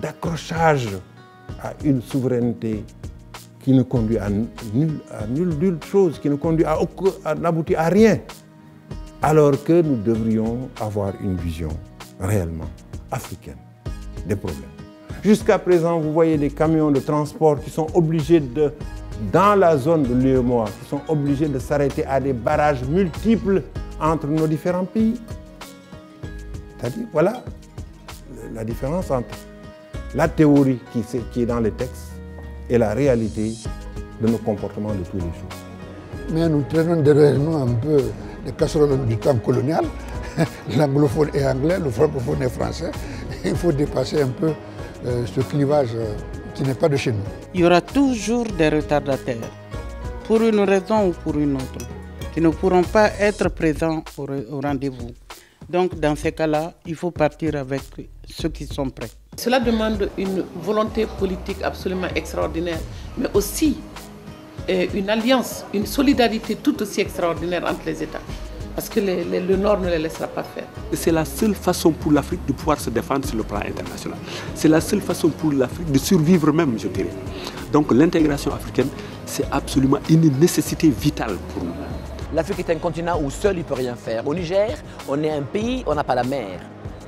d'accrochage à une souveraineté qui ne conduit à nulle chose, qui ne conduit à n'aboutir à rien. Alors que nous devrions avoir une vision réellement africaine des problèmes. Jusqu'à présent, vous voyez des camions de transport qui sont obligés dans la zone de l'UEMOA, qui sont obligés de s'arrêter à des barrages multiples entre nos différents pays. C'est-à-dire, voilà la différence entre la théorie qui est dans les textes et la réalité de nos comportements de tous les jours. Mais nous traînons derrière nous un peu les casseroles du temps colonial. L'anglophone est anglais, le francophone est français. Il faut dépasser un peu ce clivage qui n'est pas de chez nous. Il y aura toujours des retardataires, pour une raison ou pour une autre, qui ne pourront pas être présents au rendez-vous. Donc dans ces cas-là, il faut partir avec ceux qui sont prêts. Cela demande une volonté politique absolument extraordinaire, mais aussi une alliance, une solidarité tout aussi extraordinaire entre les États. Parce que le Nord ne les laissera pas faire. C'est la seule façon pour l'Afrique de pouvoir se défendre sur le plan international. C'est la seule façon pour l'Afrique de survivre même, je dirais. Donc l'intégration africaine, c'est absolument une nécessité vitale pour nous. L'Afrique est un continent où seul il ne peut rien faire. Au Niger, on est un pays, on n'a pas la mer.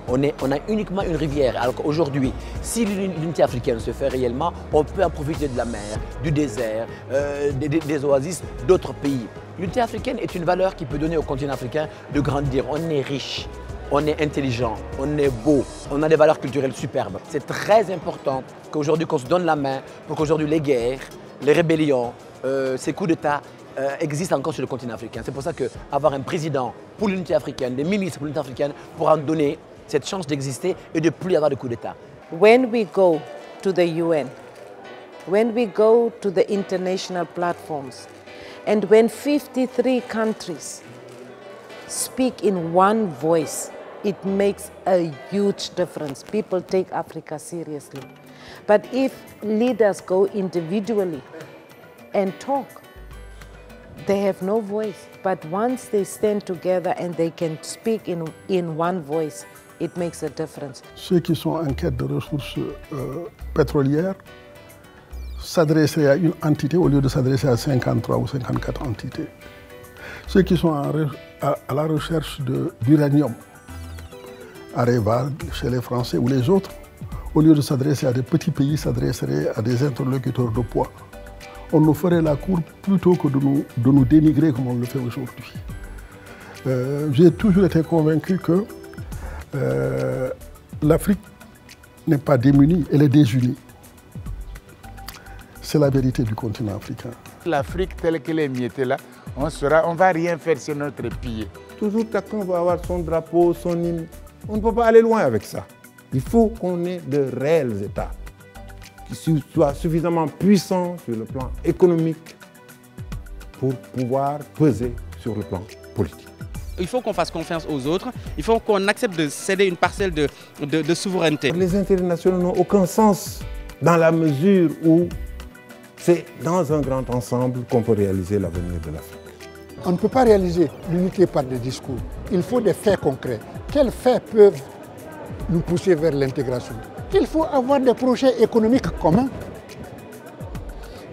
On a uniquement une rivière. Alors qu'aujourd'hui, si l'unité africaine se fait réellement, on peut en profiter de la mer, du désert, des oasis d'autres pays. L'unité africaine est une valeur qui peut donner au continent africain de grandir. On est riche, on est intelligent, on est beau, on a des valeurs culturelles superbes. C'est très important qu'aujourd'hui qu'on se donne la main pour qu'aujourd'hui les guerres, les rébellions, ces coups d'État existent encore sur le continent africain. C'est pour ça qu'avoir un président pour l'unité africaine, des ministres pour l'unité africaine, pourra donner cette chance d'exister et de ne plus avoir de coups d'État. When we go to the UN, when we go to the international platforms, and when 53 countries speak in one voice, it makes a huge difference. People take Africa seriously. But if leaders go individually and talk, they have no voice. But once they stand together and they can speak in one voice, it makes a difference. Ceux qui sont en quête de ressources pétrolières s'adresseraient à une entité au lieu de s'adresser à 53 ou 54 entités. Ceux qui sont à la recherche d'uranium, à Reval, chez les Français ou les autres, au lieu de s'adresser à des petits pays, s'adresseraient à des interlocuteurs de poids. On nous ferait la cour plutôt que de nous dénigrer comme on le fait aujourd'hui. J'ai toujours été convaincu que l'Afrique n'est pas démunie, elle est désunie. C'est la vérité du continent africain. L'Afrique telle qu'elle est miettée là, on ne va rien faire sur notre pied. Toujours chacun va avoir son drapeau, son hymne. On ne peut pas aller loin avec ça. Il faut qu'on ait de réels États qui soient suffisamment puissants sur le plan économique pour pouvoir peser sur le plan politique. Il faut qu'on fasse confiance aux autres, il faut qu'on accepte de céder une parcelle de souveraineté. Les intérêts nationaux n'ont aucun sens dans la mesure où c'est dans un grand ensemble qu'on peut réaliser l'avenir de l'Afrique. On ne peut pas réaliser l'unité par des discours. Il faut des faits concrets. Quels faits peuvent nous pousser vers l'intégration? Il faut avoir des projets économiques communs.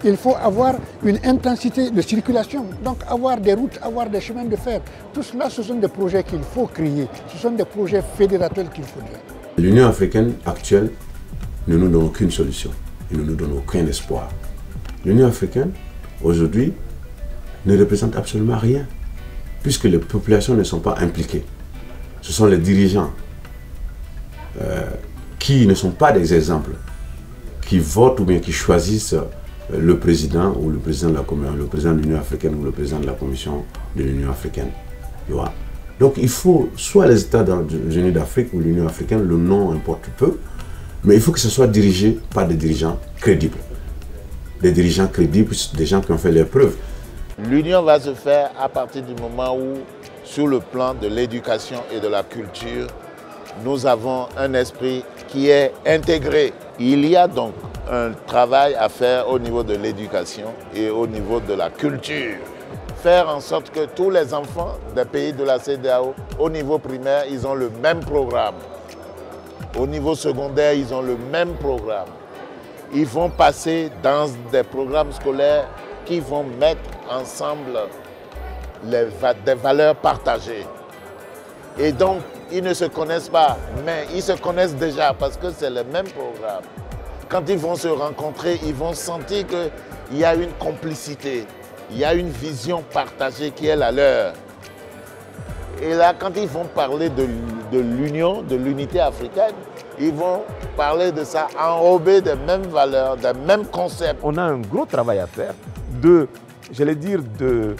Il faut avoir une intensité de circulation, donc avoir des routes, avoir des chemins de fer. Tout cela, ce sont des projets qu'il faut créer. Ce sont des projets fédérateurs qu'il faudrait. L'Union africaine actuelle ne nous donne aucune solution. Elle ne nous donne aucun espoir. L'Union africaine, aujourd'hui, ne représente absolument rien, puisque les populations ne sont pas impliquées. Ce sont les dirigeants qui ne sont pas des exemples, qui votent ou bien qui choisissent le président ou le président de la Commission, le président de l'Union africaine ou le président de la Commission de l'Union africaine. Donc il faut, soit les États unis d'Afrique ou l'Union africaine, le nom importe peu, mais il faut que ce soit dirigé par des dirigeants crédibles. Des dirigeants crédibles, des gens qui ont fait leurs preuves. L'union va se faire à partir du moment où, sur le plan de l'éducation et de la culture, nous avons un esprit qui est intégré. Il y a donc un travail à faire au niveau de l'éducation et au niveau de la culture. Faire en sorte que tous les enfants des pays de la CEDEAO, au niveau primaire, ils ont le même programme. Au niveau secondaire, ils ont le même programme. Ils vont passer dans des programmes scolaires qui vont mettre ensemble des valeurs partagées. Et donc, ils ne se connaissent pas, mais ils se connaissent déjà parce que c'est le même programme. Quand ils vont se rencontrer, ils vont sentir qu'il y a une complicité, il y a une vision partagée qui est la leur. Et là, quand ils vont parler de l'union, de l'unité africaine, ils vont parler de ça enrobé des mêmes valeurs, des mêmes concepts. On a un gros travail à faire j'allais dire, de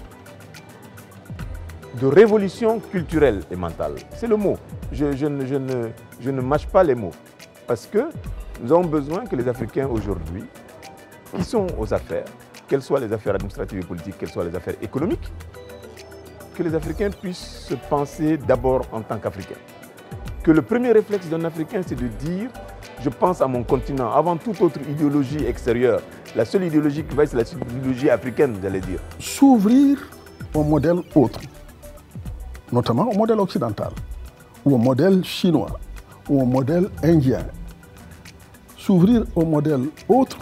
révolution culturelle et mentale. C'est le mot. Je ne mâche pas les mots. Parce que nous avons besoin que les Africains aujourd'hui, qui sont aux affaires, quelles soient les affaires administratives et politiques, quelles soient les affaires économiques, que les Africains puissent se penser d'abord en tant qu'Africains. Que le premier réflexe d'un Africain, c'est de dire « je pense à mon continent » avant toute autre idéologie extérieure. La seule idéologie qui vaille, c'est l'idéologie africaine, j'allais dire. S'ouvrir au modèle autre, notamment au modèle occidental, ou au modèle chinois, ou au modèle indien. S'ouvrir au modèle autre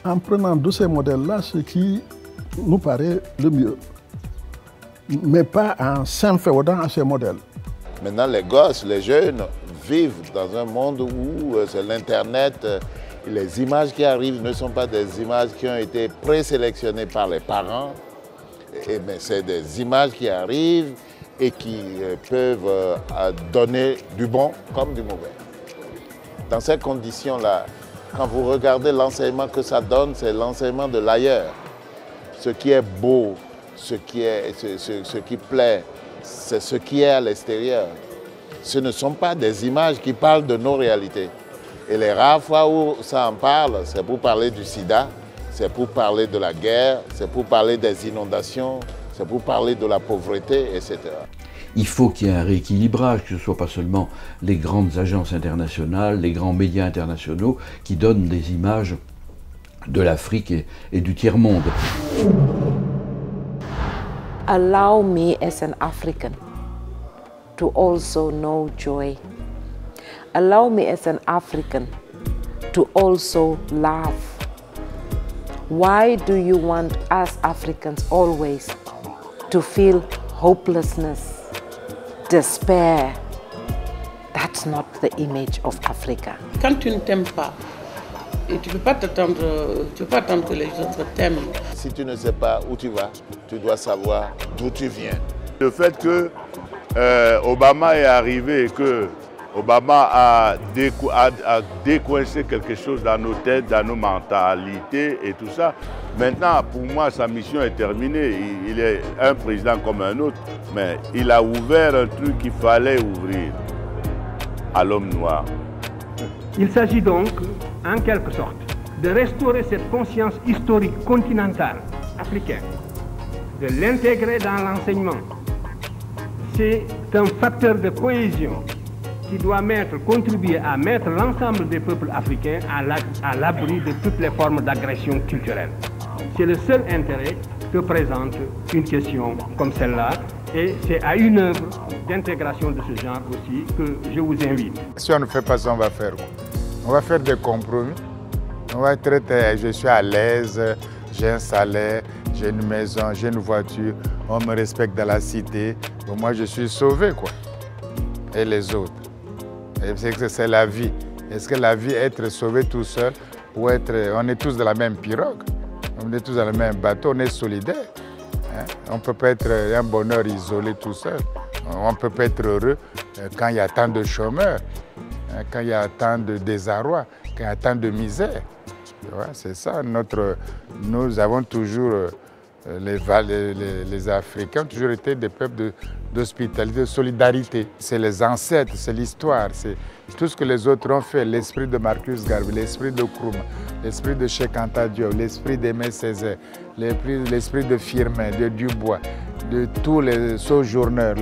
en prenant de ces modèles-là ce qui nous paraît le mieux, mais pas en s'inféodant à ces modèles. Maintenant, les gosses, les jeunes vivent dans un monde où c'est l'Internet. Les images qui arrivent ne sont pas des images qui ont été présélectionnées par les parents, mais c'est des images qui arrivent et qui peuvent donner du bon comme du mauvais. Dans ces conditions-là, quand vous regardez l'enseignement que ça donne, c'est l'enseignement de l'ailleurs. Ce qui est beau, ce qui plaît, c'est ce qui est à l'extérieur. Ce ne sont pas des images qui parlent de nos réalités. Et les rares fois où ça en parle, c'est pour parler du sida, c'est pour parler de la guerre, c'est pour parler des inondations, c'est pour parler de la pauvreté, etc. Il faut qu'il y ait un rééquilibrage, que ce ne soit pas seulement les grandes agences internationales, les grands médias internationaux qui donnent des images de l'Afrique et du tiers-monde. Allow me as an African to also know joy. Allow me as an African to also laugh. Why do you want us Africans always to feel hopelessness, despair? That's not the image of Africa. Quand tu ne t'aimes pas, et tu ne peux pas attendre que les autres t'aiment. Si tu ne sais pas où tu vas, tu dois savoir d'où tu viens. Le fait que Obama est arrivé et que Obama a décoincé quelque chose dans nos têtes, dans nos mentalités et tout ça. Maintenant, pour moi, sa mission est terminée. Il est un président comme un autre, mais il a ouvert un truc qu'il fallait ouvrir à l'homme noir. Il s'agit donc, en quelque sorte, de restaurer cette conscience historique continentale africaine, de l'intégrer dans l'enseignement. C'est un facteur de cohésion qui doit contribuer à mettre l'ensemble des peuples africains à l'abri de toutes les formes d'agression culturelle. C'est le seul intérêt que présente une question comme celle-là, et c'est à une œuvre d'intégration de ce genre aussi que je vous invite. Si on ne fait pas ça, on va faire quoi? On va faire des compromis. On va traiter, je suis à l'aise, j'ai un salaire, j'ai une maison, j'ai une voiture, on me respecte dans la cité. Bon, moi, je suis sauvé, quoi. Et les autres. C'est la vie. Est-ce que la vie, être sauvé tout seul, ou être... On est tous dans la même pirogue, on est tous dans le même bateau, on est solidaires. Hein? On ne peut pas être un bonheur isolé tout seul. On ne peut pas être heureux quand il y a tant de chômeurs, quand il y a tant de désarroi, quand il y a tant de misère. C'est ça, nous avons toujours, les Africains ont toujours été des peuples d'hospitalité, de solidarité. C'est les ancêtres, c'est l'histoire, c'est tout ce que les autres ont fait. L'esprit de Marcus Garvey, l'esprit de Nkrumah, l'esprit de Cheikh Anta Diop, l'esprit d'Aimé Césaire, l'esprit de Firmin, de Dubois, de tous les sojourneurs.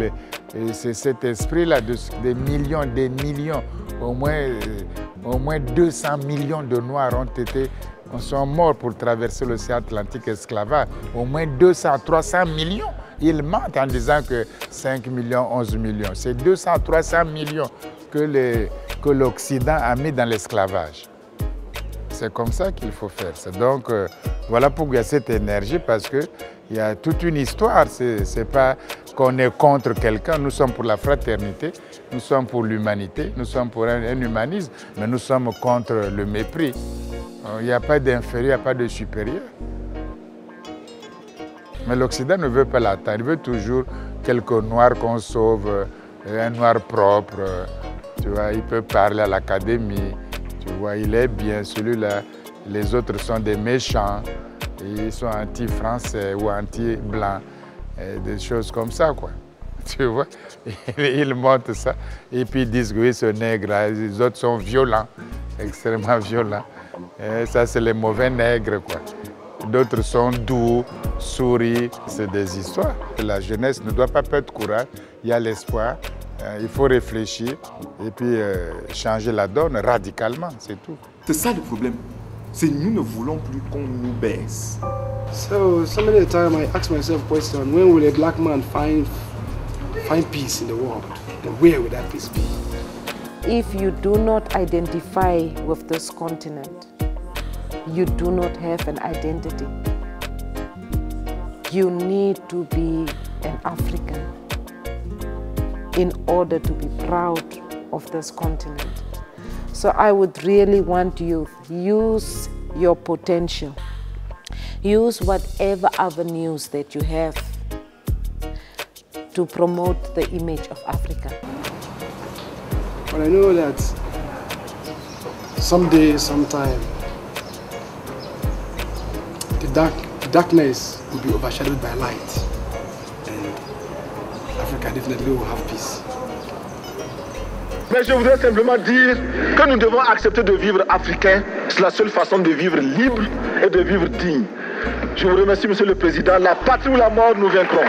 C'est cet esprit-là, des millions, au moins 200 millions de Noirs sont morts pour traverser l'océan Atlantique esclavage. Au moins 200, 300 millions. Ils mentent en disant que 5 millions, 11 millions. C'est 200, 300 millions que l'Occident a mis dans l'esclavage. C'est comme ça qu'il faut faire. Donc, voilà pourquoi il y a cette énergie, parce qu'il y a toute une histoire. Ce n'est pas qu'on est contre quelqu'un, nous sommes pour la fraternité, nous sommes pour l'humanité, nous sommes pour un humanisme, mais nous sommes contre le mépris. Il n'y a pas d'inférieur, il n'y a pas de supérieur. Mais l'Occident ne veut pas l'attendre, il veut toujours quelques noirs qu'on sauve, un noir propre, tu vois, il peut parler à l'académie, tu vois, il est bien, celui-là. Les autres sont des méchants, ils sont anti-français ou anti-blancs, des choses comme ça, quoi. Tu vois, ils montrent ça, et puis ils disent que oui, ce nègre, les autres sont violents, extrêmement violents. Et ça, c'est les mauvais nègres, quoi. D'autres sont doux, sourient, c'est des histoires. La jeunesse ne doit pas perdre courage, il y a l'espoir, il faut réfléchir et puis changer la donne radicalement, c'est tout. C'est ça le problème. C'est nous ne voulons plus qu'on nous baisse. So, so many times I ask myself question, when will a black man find peace in the world? And where will that peace be? If you do not identify with this continent, you do not have an identity. You need to be an African in order to be proud of this continent. So I would really want you to use your potential. Use whatever avenues that you have to promote the image of Africa. But I know that someday, sometime, the darkness will be overshadowed by light, and Africa definitely will have peace. Mais je voudrais simplement dire que nous devons accepter de vivre africain. C'est la seule façon de vivre libre et de vivre digne. Je vous remercie, Monsieur le Président. La patrie ou la mort, nous vaincrons.